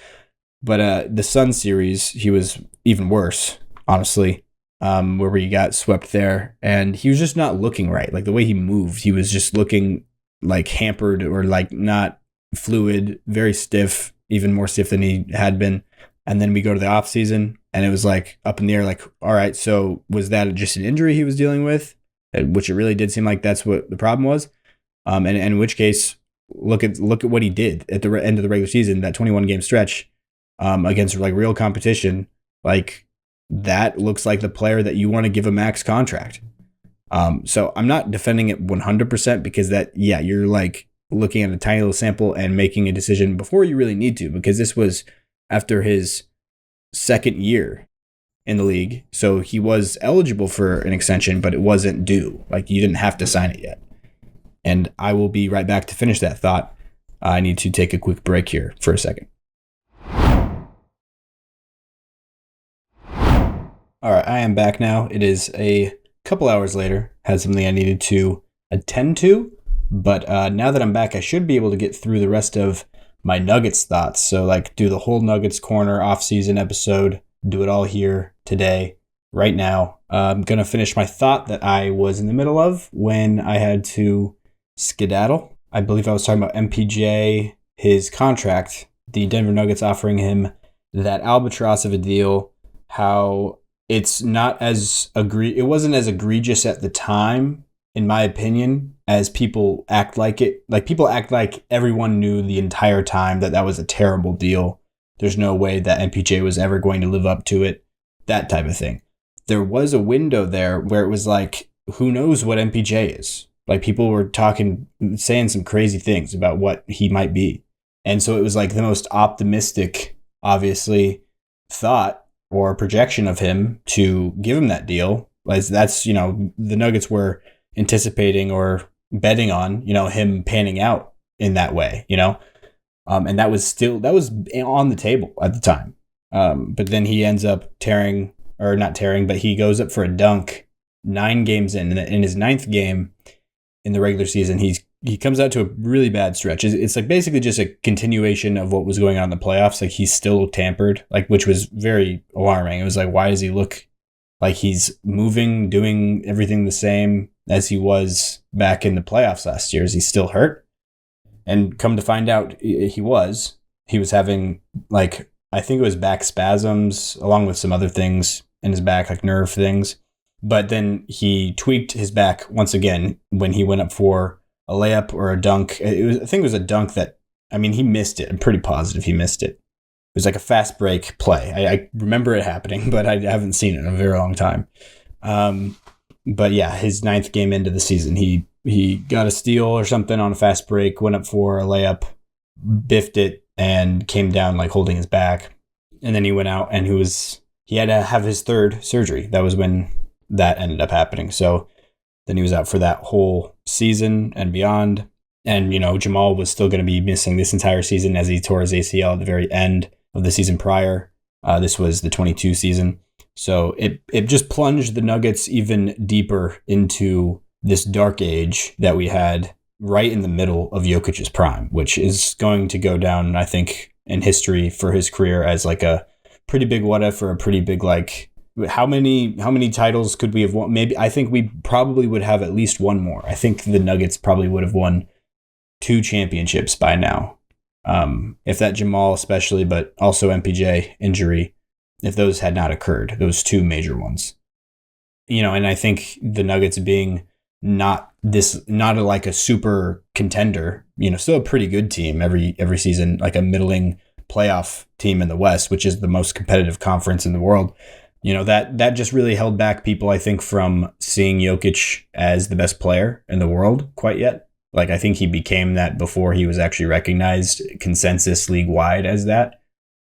But the Suns series, he was even worse, honestly, where we got swept there. And he was just not looking right. Like, the way he moved, he was just looking like hampered or like not fluid, very stiff, even more stiff than he had been. And then we go to the offseason, and it was like up in the air, like, all right, so was that just an injury he was dealing with? Which it really did seem like that's what the problem was. And in which case, look at what he did at the end of the regular season, that 21-game stretch. Against like real competition, like that looks like the player that you want to give a max contract. So I'm not defending it 100% because that, yeah, you're like looking at a tiny little sample and making a decision before you really need to, because this was after his second year in the league. So he was eligible for an extension, but it wasn't due. Like, you didn't have to sign it yet. And I will be right back to finish that thought. I need to take a quick break here for a second. All right, I am back now. It is a couple hours later. Had something I needed to attend to, but now that I'm back, I should be able to get through the rest of my Nuggets thoughts. So, like, do the whole Nuggets Corner off-season episode, do it all here today, right now. I'm going to finish my thought that I was in the middle of when I had to skedaddle. I believe I was talking about MPJ, his contract, the Denver Nuggets offering him that albatross of a deal, how it's not as it wasn't as egregious at the time, in my opinion, as people act like it. Like, people act like everyone knew the entire time that that was a terrible deal. There's no way that MPJ was ever going to live up to it. That type of thing. There was a window there where it was like, who knows what MPJ is? Like, people were saying some crazy things about what he might be. And so it was like the most optimistic, obviously, thought or projection of him to give him that deal Like that's, the Nuggets were anticipating or betting on, him panning out in that way, and that was on the table at the time. But then he ends up not tearing, but he goes up for a dunk 9 games in his 9th game in the regular season. He comes out to a really bad stretch. It's like basically just a continuation of what was going on in the playoffs. Like he's still tampered, like, which was very alarming. It was like, why does he look like he's moving, doing everything the same as he was back in the playoffs last year? Is he still hurt? And come to find out, he was having, like, I think it was back spasms along with some other things in his back, like nerve things. But then he tweaked his back once again when he went up for a layup or a dunk. I think it was a dunk that, he missed it. I'm pretty positive he missed it. It was like a fast break play. I remember it happening, but I haven't seen it in a very long time. But yeah, his 9th game into the season, he got a steal or something on a fast break, went up for a layup, biffed it, and came down like holding his back. And then he went out and he had to have his 3rd surgery. That was when that ended up happening. So then he was out for that whole season and beyond. And, Jamal was still going to be missing this entire season as he tore his ACL at the very end of the season prior. This was the 22 season. So it just plunged the Nuggets even deeper into this dark age that we had right in the middle of Jokic's prime, which is going to go down, I think, in history for his career as like a pretty big what if, or a pretty big, like, how many titles could we have won? Maybe, I think we probably would have at least one more. I think the Nuggets probably would have won 2 championships by now. If that Jamal especially, but also MPJ injury, if those had not occurred, those 2 major ones. And I think the Nuggets being not like a super contender, still a pretty good team every season, like a middling playoff team in the West, which is the most competitive conference in the world. That just really held back people, I think, from seeing Jokic as the best player in the world quite yet. Like, I think he became that before he was actually recognized consensus league-wide as that.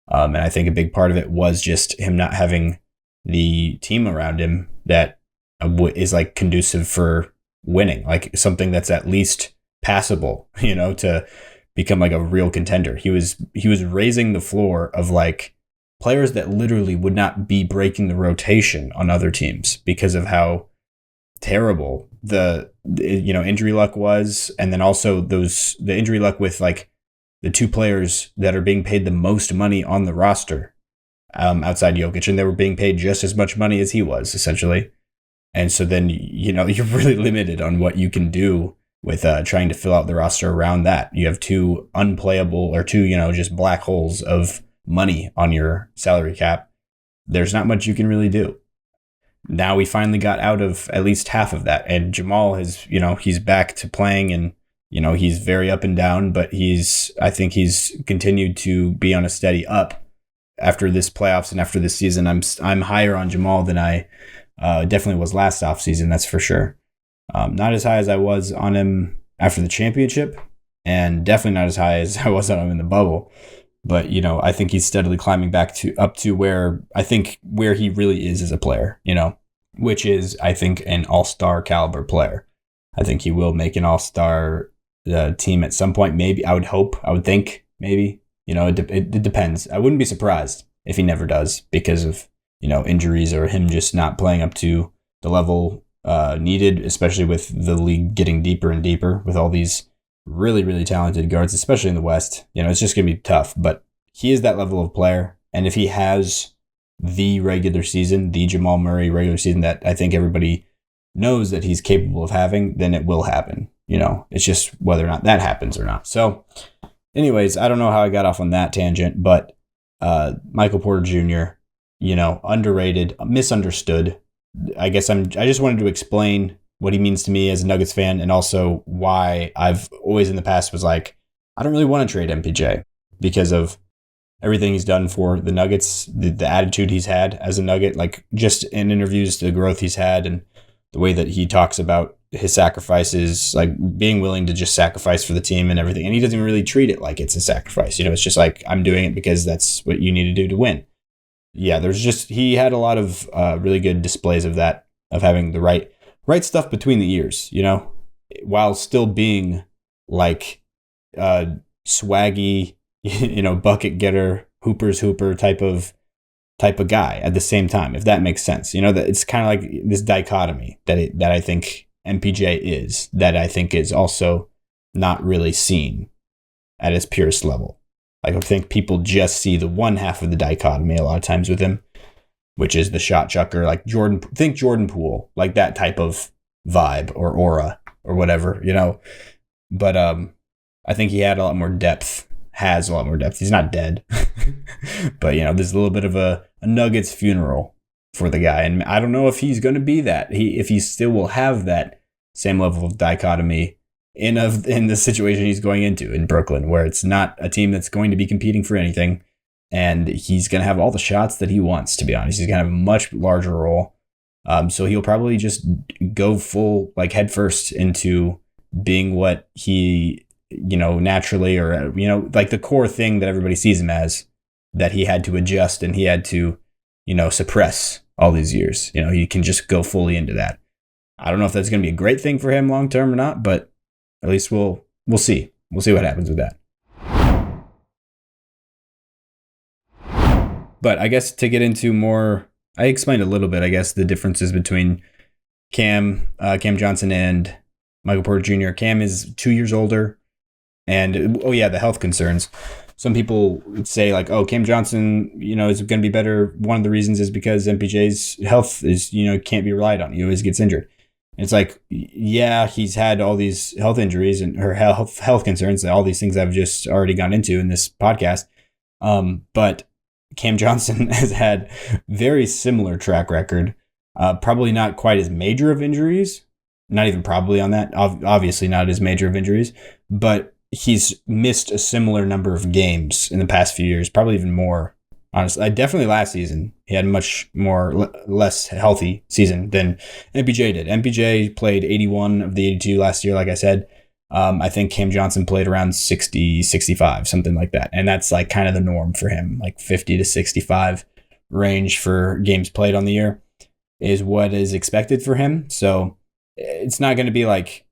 And I think a big part of it was just him not having the team around him that is like conducive for winning, like something that's at least passable, to become like a real contender. He was raising the floor of like players that literally would not be breaking the rotation on other teams because of how terrible the injury luck was. And then also the injury luck with like the 2 players that are being paid the most money on the roster outside Jokic, and they were being paid just as much money as he was, essentially. And so then, you're really limited on what you can do with trying to fill out the roster around that. You have 2 unplayable or 2, just black holes of money on your salary cap. There's not much you can really do. Now we finally got out of at least half of that. And Jamal has, he's back to playing, and, he's very up and down, but I think he's continued to be on a steady up after this playoffs and after this season. I'm higher on Jamal than I definitely was last offseason, that's for sure. Not as high as I was on him after the championship, and definitely not as high as I was on him in the bubble. But, I think he's steadily climbing back up to where he really is as a player, which is, I think, an all-star caliber player. I think he will make an all-star team at some point. Maybe, I would think, maybe. It depends. I wouldn't be surprised if he never does because of, injuries or him just not playing up to the level needed, especially with the league getting deeper and deeper with all these really, really talented guards, especially in the West. It's just going to be tough, but he is that level of player. And if he has the Jamal Murray regular season that I think everybody knows that he's capable of having, then it will happen. It's just whether or not that happens or not. So anyways, I don't know how I got off on that tangent, but Michael Porter Jr., underrated, misunderstood. I guess I just wanted to explain what he means to me as a Nuggets fan, and also why I've always in the past was like, I don't really want to trade MPJ because of everything he's done for the Nuggets, the attitude he's had as a Nugget, like just in interviews, the growth he's had, and the way that he talks about his sacrifices, like being willing to just sacrifice for the team and everything. And he doesn't really treat it like it's a sacrifice. It's just like, I'm doing it because that's what you need to do to win. Yeah, he had a lot of really good displays of that of having the right stuff between the ears, while still being like swaggy, bucket getter, hooper's hooper type of guy at the same time, if that makes sense. That it's kind of like this dichotomy that I think MPJ is, that I think is also not really seen at its purest level. Like, I think people just see the one half of the dichotomy a lot of times with him, which is the shot chucker, like Jordan Poole, like that type of vibe or aura or whatever, But I think he has a lot more depth. He's not dead. But, there's a little bit of a Nuggets funeral for the guy. And I don't know if he's going to be that. If he still will have that same level of dichotomy in the situation he's going into in Brooklyn, where it's not a team that's going to be competing for anything. And he's going to have all the shots that he wants, to be honest. He's going to have a much larger role. So he'll probably just go full, like, head first into being what he, naturally, or, like the core thing that everybody sees him as, that he had to adjust and he had to, suppress all these years. He can just go fully into that. I don't know if that's going to be a great thing for him long term or not, but at least we'll see. We'll see what happens with that. But I guess to get into more, I explained a little bit, I guess, the differences between Cam Johnson and Michael Porter Jr. Cam is 2 years older. And, the health concerns. Some people would say, like, Cam Johnson, is going to be better. One of the reasons is because MPJ's health is, can't be relied on. He always gets injured. And it's like, yeah, he's had all these health injuries and her health concerns, all these things I've just already gone into in this podcast. But Cam Johnson has had very similar track record, probably not quite as major of injuries, not even probably on that, obviously not as major of injuries, but he's missed a similar number of games in the past few years, probably even more, honestly. Definitely last season, he had a much less healthy season than MPJ did. MPJ played 81 of the 82 last year, like I said. I think Cam Johnson played around 60, 65, something like that. And that's like kind of the norm for him, like 50 to 65 range for games played on the year is what is expected for him. So it's not going to be like,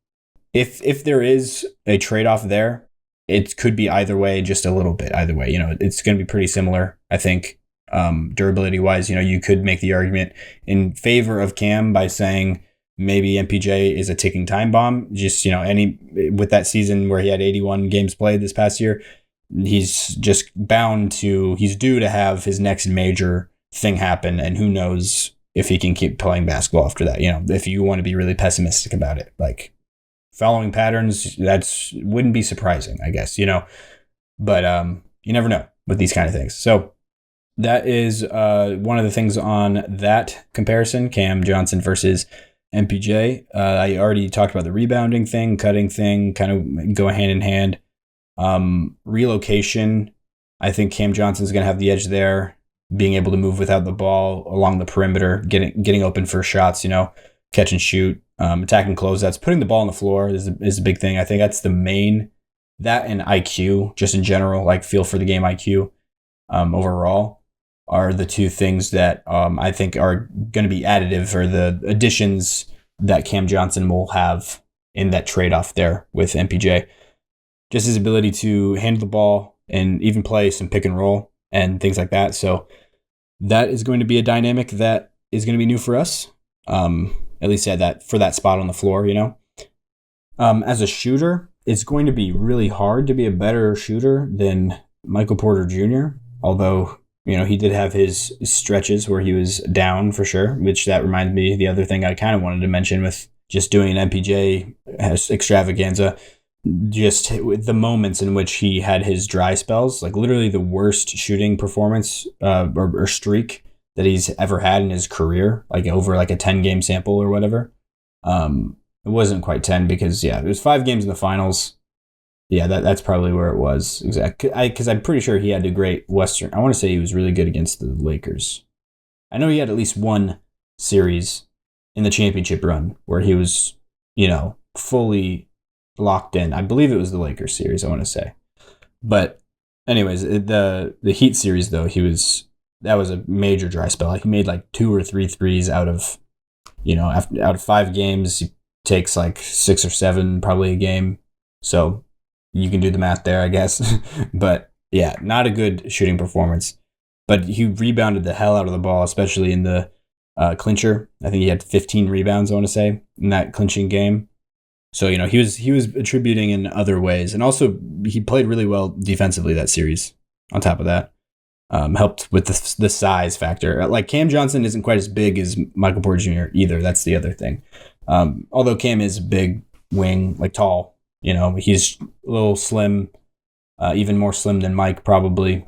if there is a trade-off there, it could be either way, just a little bit either way. It's going to be pretty similar, I think, durability-wise. You could make the argument in favor of Cam by saying maybe MPJ is a ticking time bomb. Just, with that season where he had 81 games played this past year, he's just he's due to have his next major thing happen. And who knows if he can keep playing basketball after that, if you want to be really pessimistic about it, like following patterns, wouldn't be surprising, I guess, but you never know with these kind of things. So that is one of the things on that comparison, Cam Johnson versus MPJ. I already talked about the rebounding thing, cutting thing, kind of go hand in hand. Relocation, I think Cam Johnson's going to have the edge there, being able to move without the ball along the perimeter, getting open for shots, catch and shoot, attacking closeouts, putting the ball on the floor is a big thing. I think that's the main, that and IQ, just in general, like feel for the game IQ overall, are the two things that I think are going to be additive, or the additions that Cam Johnson will have in that trade-off there with MPJ. Just his ability to handle the ball and even play some pick and roll and things like that. So that is going to be a dynamic that is going to be new for us. At least for that spot on the floor, As a shooter, it's going to be really hard to be a better shooter than Michael Porter Jr., although, he did have his stretches where he was down for sure, which that reminds me, the other thing I kind of wanted to mention with just doing an MPJ extravaganza, just with the moments in which he had his dry spells, like literally the worst shooting performance or streak that he's ever had in his career, like over like a 10-game sample or whatever. It wasn't quite 10 because, it was 5 games in the finals. Yeah, that's probably where it was. Exactly. Because I'm pretty sure he had a great Western. I want to say he was really good against the Lakers. I know he had at least one series in the championship run where he was, fully locked in. I believe it was the Lakers series, I want to say. But anyways, the Heat series, though, that was a major dry spell. He made like 2 or 3 threes out of out of 5 games, he takes like 6 or 7 probably a game. So you can do the math there, I guess. But yeah, not a good shooting performance. But he rebounded the hell out of the ball, especially in the clincher. I think he had 15 rebounds, I want to say, in that clinching game. So, he was attributing in other ways. And also, he played really well defensively that series, on top of that. Helped with the size factor. Like, Cam Johnson isn't quite as big as Michael Porter Jr. either. That's the other thing. Although Cam is a big wing, like tall, he's a little slim, even more slim than Mike probably.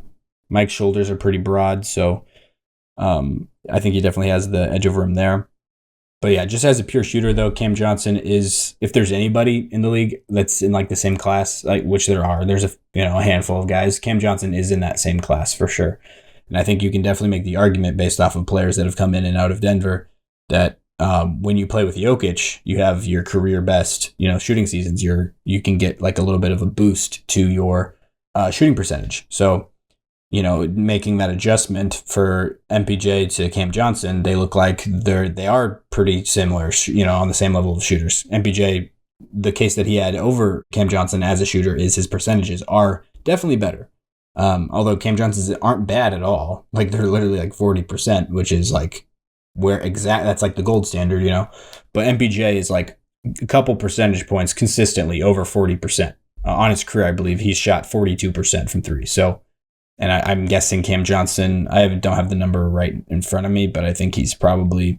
Mike's shoulders are pretty broad, so I think he definitely has the edge over him there. But yeah, just as a pure shooter, though, Cam Johnson is, if there's anybody in the league that's in like the same class, like which there's a handful of guys, Cam Johnson is in that same class for sure. And I think you can definitely make the argument based off of players that have come in and out of Denver that when you play with Jokic, you have your career best, shooting seasons. You can get like a little bit of a boost to your shooting percentage. So, making that adjustment for MPJ to Cam Johnson, they look like they are pretty similar, on the same level of shooters. MPJ, the case that he had over Cam Johnson as a shooter is his percentages are definitely better. Although Cam Johnson's aren't bad at all. Like, they're literally like 40%, which is like that's like the gold standard, But MPJ is like a couple percentage points consistently over 40%. On his career, I believe he's shot 42% from 3. So, and I'm guessing Cam Johnson, I don't have the number right in front of me, but I think he's probably,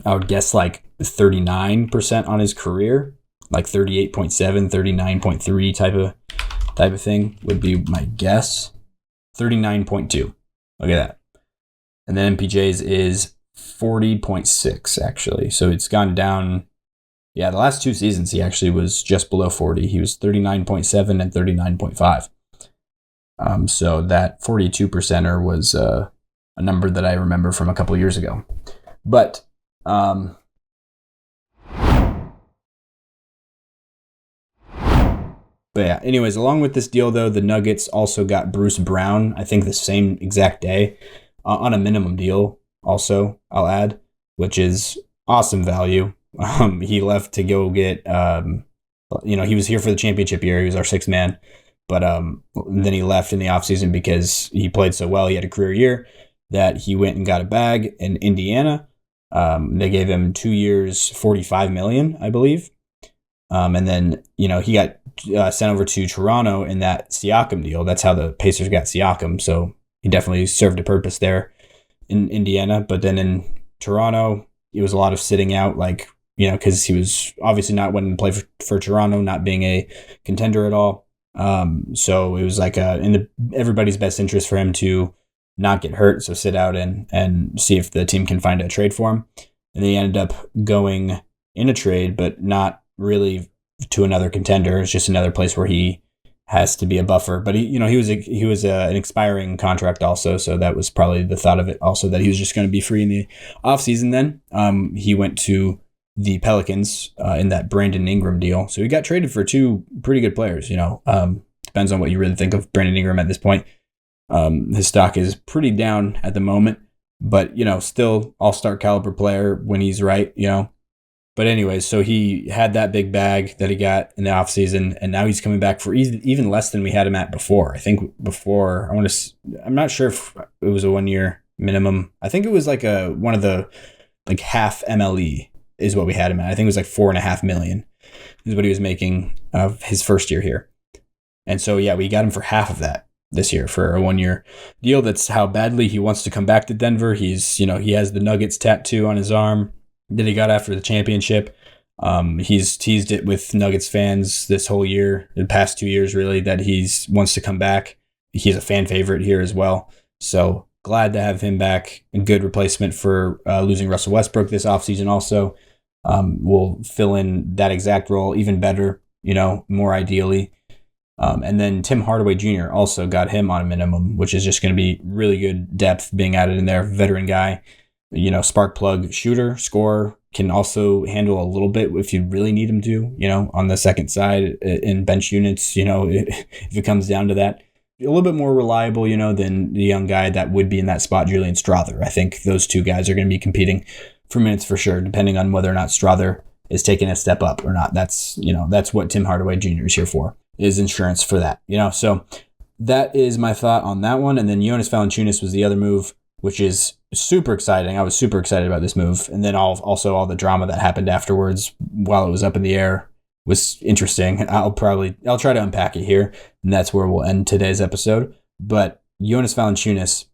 I would guess like 39% on his career, like 38.7, 39.3 type of thing would be my guess. 39.2. Look at that. And then MPJ's is 40.6 actually. So it's gone down. Yeah, the last 2 seasons he actually was just below 40. He was 39.7 and 39.5. So that 42%er was a number that I remember from a couple years ago. But yeah, anyways, along with this deal, though, the Nuggets also got Bruce Brown, I think the same exact day, on a minimum deal also, I'll add, which is awesome value. He left to go get, he was here for the championship year. He was our 6th man. But then he left in the offseason because he played so well. He had a career year that he went and got a bag in Indiana. They gave him 2 years, $45 million, I believe. And then, he got sent over to Toronto in that Siakam deal. That's how the Pacers got Siakam. So he definitely served a purpose there in Indiana. But then in Toronto, it was a lot of sitting out, like, because he was obviously not wanting to play for Toronto, not being a contender at all. So it was like in everybody's best interest for him to not get hurt, so sit out and see if the team can find a trade for him. And he ended up going in a trade, but not really to another contender. It's just another place where he has to be a buffer. But he was an expiring contract also, so that was probably the thought of it. Also, that he was just going to be free in the offseason. Then he went to the Pelicans in that Brandon Ingram deal. So he got traded for 2 pretty good players, depends on what you really think of Brandon Ingram at this point. His stock is pretty down at the moment, but, still all-star caliber player when he's right, But anyways, so he had that big bag that he got in the offseason, and now he's coming back for even less than we had him at before. I think before, I'm not sure if it was a 1-year minimum. I think it was like one of the like half MLE is what we had him at. I think it was like $4.5 million is what he was making of his first year here. And so, yeah, we got him for half of that this year for a 1-year deal. That's how badly he wants to come back to Denver. He's, he has the Nuggets tattoo on his arm that he got after the championship. He's teased it with Nuggets fans this whole year, the past 2 years, really, that wants to come back. He's a fan favorite here as well. So glad to have him back. A good replacement for losing Russell Westbrook this offseason also. Will fill in that exact role even better, more ideally. And then Tim Hardaway Jr. also got him on a minimum, which is just going to be really good depth being added in there. Veteran guy, spark plug shooter, scorer, can also handle a little bit if you really need him to, on the second side in bench units, if it comes down to that. A little bit more reliable, than the young guy that would be in that spot, Julian Strother. I think those 2 guys are going to be competing for minutes for sure, depending on whether or not Strother is taking a step up or not. That's what Tim Hardaway Jr. is here for, is insurance for that. So that is my thought on that one. And then Jonas Valančiūnas was the other move, which is super exciting. I was super excited about this move. And then also all the drama that happened afterwards while it was up in the air was interesting. I'll try to unpack it here, and that's where we'll end today's episode. But Jonas Valančiūnas,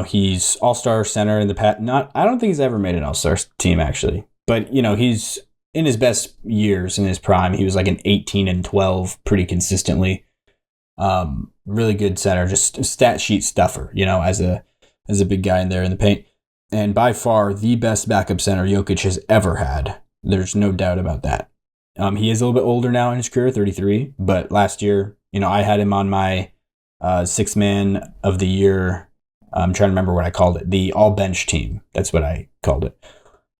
he's all-star center in the past. I don't think he's ever made an all-star team, actually. But, he's in his best years, in his prime, he was like an 18 and 12 pretty consistently. Really good center, just stat sheet stuffer, as a big guy in there in the paint. And by far the best backup center Jokic has ever had. There's no doubt about that. He is a little bit older now in his career, 33. But last year, I had him on my sixth man of the year. I'm trying to remember what I called it. The all-bench team. That's what I called it.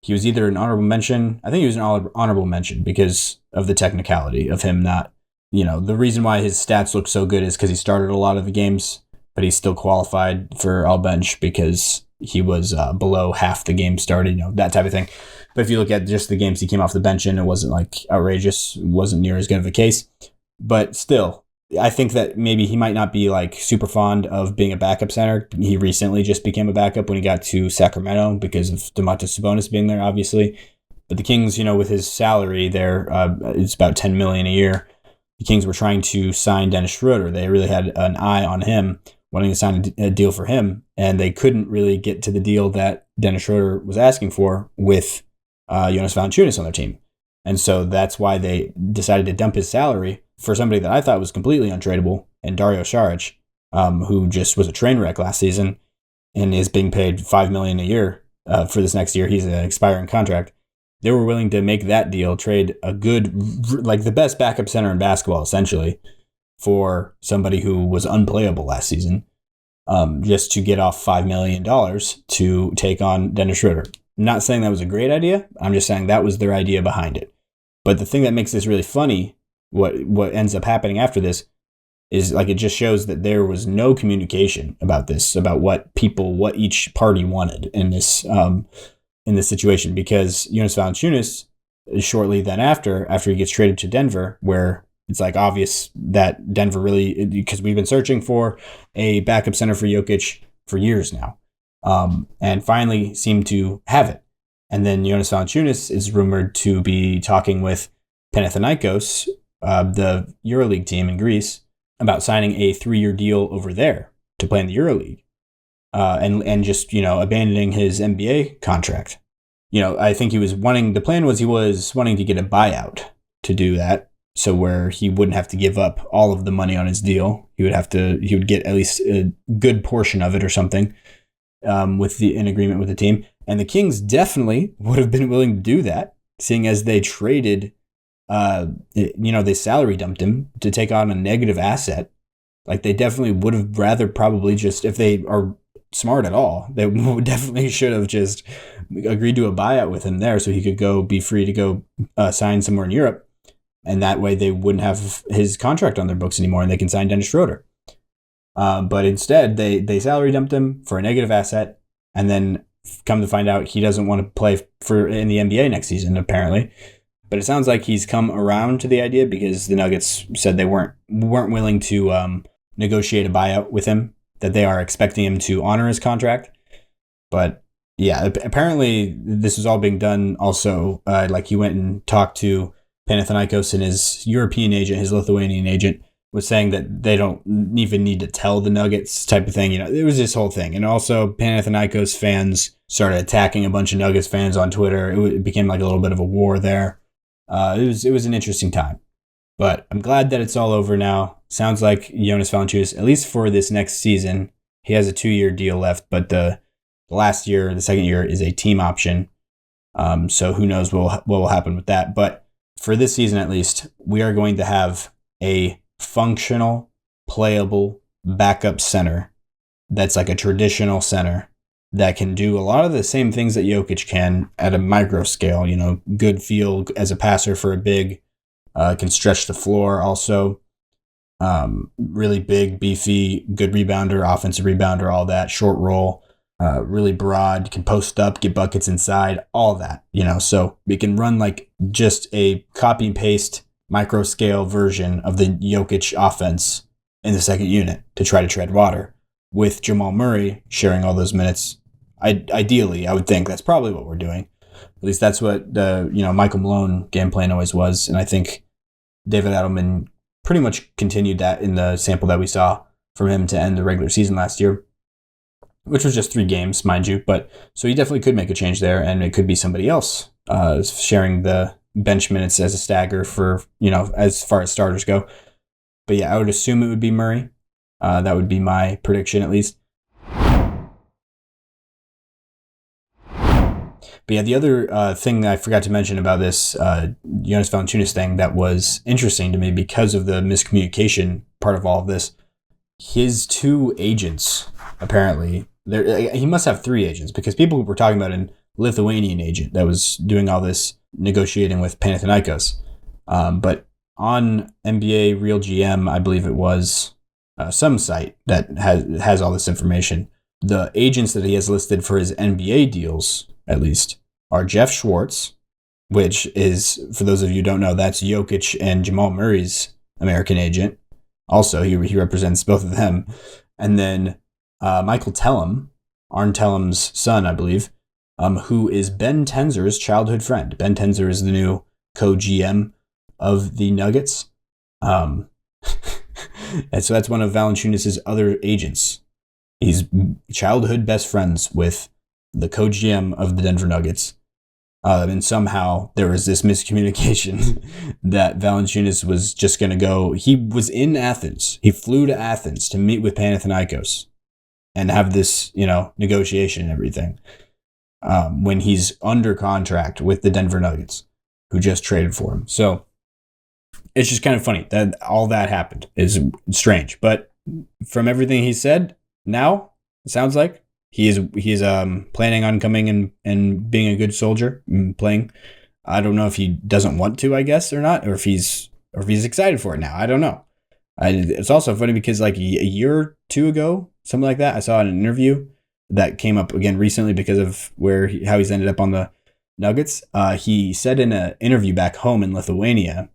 He was either an honorable mention. I think he was an honorable mention because of the technicality of him not, the reason why his stats look so good is because he started a lot of the games, but he still qualified for all-bench because he was below half the game started, that type of thing. But if you look at just the games he came off the bench in, it wasn't like outrageous. It wasn't near as good of a case. But still, I think that maybe he might not be like super fond of being a backup center. He recently just became a backup when he got to Sacramento because of Domantas Sabonis being there, obviously. But the Kings, with his salary there, it's about $10 million a year. The Kings were trying to sign Dennis Schroeder. They really had an eye on him, wanting to sign a deal for him, and they couldn't really get to the deal that Dennis Schroeder was asking for with Jonas Valančiūnas on their team. And so that's why they decided to dump his salary for somebody that I thought was completely untradeable, and Dario Saric, who just was a train wreck last season and is being paid $5 million a year for this next year. He's an expiring contract. They were willing to make that deal, trade a good, like the best backup center in basketball, essentially, for somebody who was unplayable last season, just to get off $5 million to take on Dennis Schroeder. I'm not saying that was a great idea. I'm just saying that was their idea behind it. But the thing that makes this really funny, what ends up happening after this, is like it just shows that there was no communication about this, about what each party wanted in this situation. Because Jonas Valančiūnas, shortly then after he gets traded to Denver, where it's like obvious that Denver really, because we've been searching for a backup center for Jokic for years now, and finally seemed to have it. And then Jonas Valančiūnas is rumored to be talking with Panathinaikos, the EuroLeague team in Greece, about signing a 3-year deal over there to play in the EuroLeague, and just abandoning his NBA contract. I think the plan was he was wanting to get a buyout to do that. So where he wouldn't have to give up all of the money on his deal, he would get at least a good portion of it or something, in agreement with the team. And the Kings definitely would have been willing to do that, seeing as they traded, they salary dumped him to take on a negative asset. Like they definitely would have rather probably just, if they are smart at all, they definitely should have just agreed to a buyout with him there so he could be free to go sign somewhere in Europe. And that way they wouldn't have his contract on their books anymore and they can sign Dennis Schroeder. But instead, they salary dumped him for a negative asset. And then come to find out he doesn't want to play in the NBA next season, apparently. But it sounds like he's come around to the idea because the Nuggets said they weren't willing to negotiate a buyout with him, that they are expecting him to honor his contract. But yeah, apparently this is all being done also. Like he went and talked to Panathinaikos, and his European agent, his Lithuanian agent, was saying that they don't even need to tell the Nuggets type of thing. It was this whole thing. And also Panathinaikos fans started attacking a bunch of Nuggets fans on Twitter. It became like a little bit of a war there. It was an interesting time. But I'm glad that it's all over now. Sounds like Jonas Valančiūnas, at least for this next season, he has a 2-year deal left, but the second year is a team option. So who knows what will happen with that. But for this season, at least, we are going to have a functional, playable backup center that's like a traditional center that can do a lot of the same things that Jokic can at a micro scale. Good feel as a passer for a big, can stretch the floor also. Really big, beefy, good rebounder, offensive rebounder, all that, short roll. really broad, can post up, get buckets inside, all that, so we can run like just a copy and paste micro scale version of the Jokic offense in the second unit to try to tread water with Jamal Murray sharing all those minutes. Ideally, I would think that's probably what we're doing. At least that's what the Michael Malone game plan always was. And I think David Adelman pretty much continued that in the sample that we saw from him to end the regular season last year, which was just 3 games, mind you. But so he definitely could make a change there, and it could be somebody else sharing the bench minutes as a stagger for, as far as starters go. But yeah, I would assume it would be Murray. That would be my prediction, at least. But yeah, the other thing that I forgot to mention about this Jonas Valančiūnas thing that was interesting to me because of the miscommunication part of all of this, his 2 agents, apparently, he must have 3 agents, because people were talking about a Lithuanian agent that was doing all this negotiating with Panathinaikos. But on NBA Real GM, I believe it was some site that has all this information, the agents that he has listed for his NBA deals, at least, are Jeff Schwartz, which is, for those of you who don't know, that's Jokic and Jamal Murray's American agent. Also, he represents both of them. And then Michael Tellem, Arn Tellem's son, I believe, who is Ben Tenzer's childhood friend. Ben Tenzer is the new co-GM of the Nuggets. And so that's one of Valančiūnas' other agents. He's childhood best friends with the co-GM of the Denver Nuggets. And somehow there was this miscommunication that Valančiūnas was just going to go. He was in Athens. He flew to Athens to meet with Panathinaikos and have this, negotiation and everything. When he's under contract with the Denver Nuggets, who just traded for him. So it's just kind of funny that all that happened. Is strange. But from everything he said, now it sounds like he is planning on coming and being a good soldier and playing. I don't know if he doesn't want to, I guess, or not, or if he's excited for it now. I don't know. It's also funny because like a year or 2 ago, something like that, I saw an interview that came up again recently because of how he's ended up on the Nuggets. He said in an interview back home in Lithuania,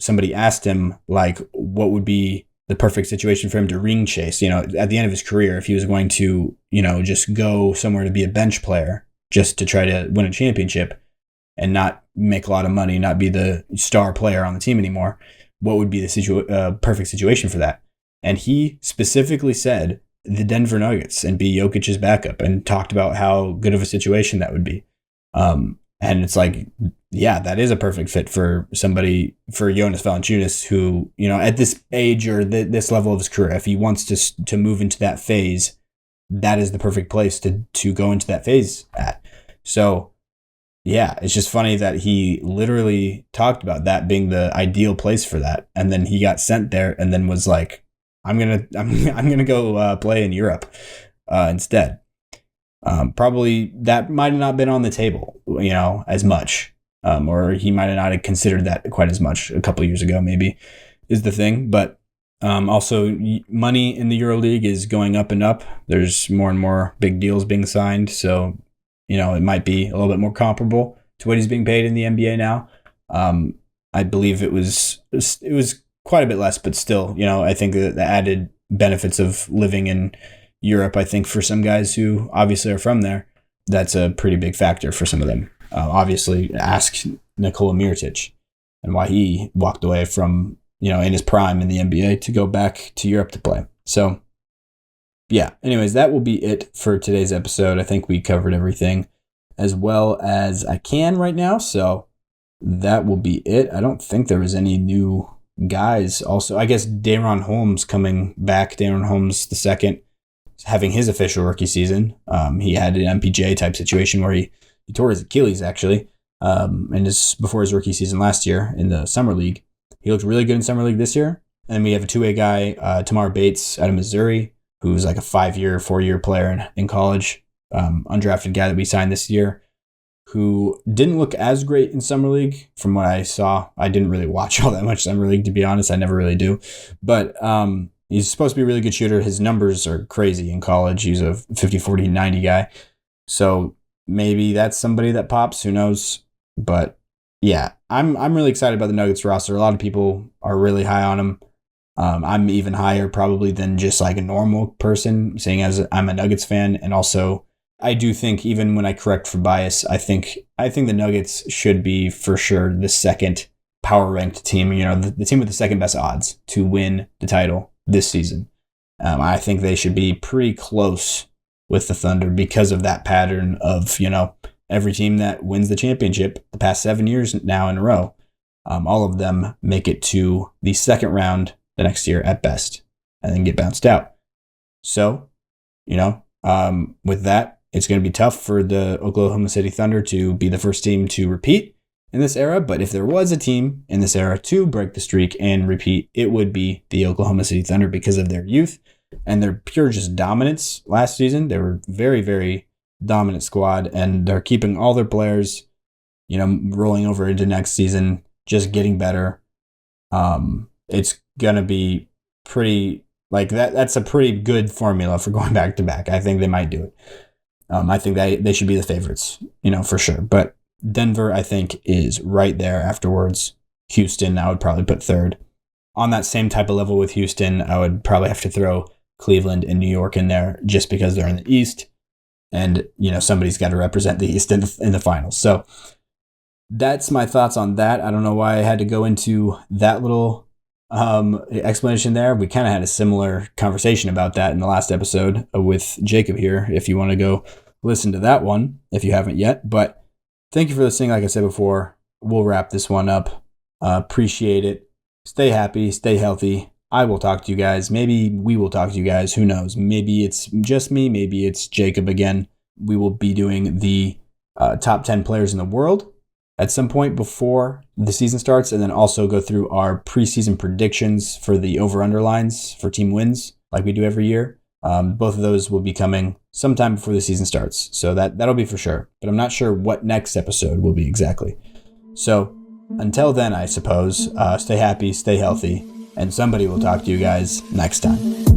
somebody asked him like what would be the perfect situation for him to ring chase, at the end of his career, if he was going to, just go somewhere to be a bench player just to try to win a championship and not make a lot of money, not be the star player on the team anymore. What would be the perfect situation for that? And he specifically said the Denver Nuggets and be Jokic's backup, and talked about how good of a situation that would be. And it's like, yeah, that is a perfect fit for somebody, for Jonas Valančiūnas, who, at this age or this level of his career, if he wants to move into that phase, that is the perfect place to go into that phase at. So, yeah, it's just funny that he literally talked about that being the ideal place for that, and then he got sent there, and then was like, I'm gonna go play in Europe instead. Probably that might have not been on the table, as much, or he might have not have considered that quite as much a couple of years ago, maybe, is the thing. But also, money in the EuroLeague is going up and up. There's more and more big deals being signed, so it might be a little bit more comparable to what he's being paid in the NBA now. I believe it was quite a bit less, but still, I think the added benefits of living in Europe, I think for some guys who obviously are from there, that's a pretty big factor for some of them. Obviously, ask Nikola Mirotic and why he walked away from, in his prime in the NBA to go back to Europe to play. So, yeah, anyways, that will be it for today's episode. I think we covered everything as well as I can right now. So that will be it. I don't think there was any new guys. Also, I guess Daron Holmes coming back. Daron Holmes II having his official rookie season. He had an MPJ type situation where he tore his Achilles actually, and before his rookie season last year in the summer league. He looked really good in summer league this year. And we have a 2-way guy, Tamar Bates out of Missouri, who's like a 4-year player in college, undrafted guy that we signed this year, who didn't look as great in summer league from what I saw. I didn't really watch all that much summer league, to be honest. I never really do. But He's supposed to be a really good shooter. His numbers are crazy in college. He's a 50, 40, 90 guy. So maybe that's somebody that pops. Who knows? But yeah, I'm really excited about the Nuggets roster. A lot of people are really high on them. I'm even higher probably than just like a normal person, seeing as I'm a Nuggets fan. And also, I do think, even when I correct for bias, I think the Nuggets should be for sure the second power ranked team. The team with the second best odds to win the title this season. I think they should be pretty close with the Thunder because of that pattern of, every team that wins the championship the past 7 years now in a row, all of them make it to the second round the next year at best and then get bounced out. So, with that, it's going to be tough for the Oklahoma City Thunder to be the first team to repeat in this era. But if there was a team in this era to break the streak and repeat, it would be the Oklahoma City Thunder because of their youth and their pure just dominance last season. They were very, very dominant squad, and they're keeping all their players, rolling over into next season, just getting better. It's going to be pretty like that. That's a pretty good formula for going back to back. I think they might do it. I think they should be the favorites, for sure. But Denver, I think, is right there afterwards. Houston, I would probably put third. On that same type of level with Houston, I would probably have to throw Cleveland and New York in there just because they're in the East. And, somebody's got to represent the East in the finals. So that's my thoughts on that. I don't know why I had to go into that little explanation there. We kind of had a similar conversation about that in the last episode with Jacob here, if you want to go listen to that one, if you haven't yet. But thank you for listening. Like I said before, we'll wrap this one up. Appreciate it. Stay happy, stay healthy. I will talk to you guys. Maybe we will talk to you guys. Who knows? Maybe it's just me. Maybe it's Jacob again. We will be doing the top 10 players in the world at some point before the season starts, and then also go through our preseason predictions for the over-under lines for team wins like we do every year. Both of those will be coming sometime before the season starts. So that'll be for sure. But I'm not sure what next episode will be exactly. So until then, I suppose, stay happy, stay healthy, and somebody will talk to you guys next time.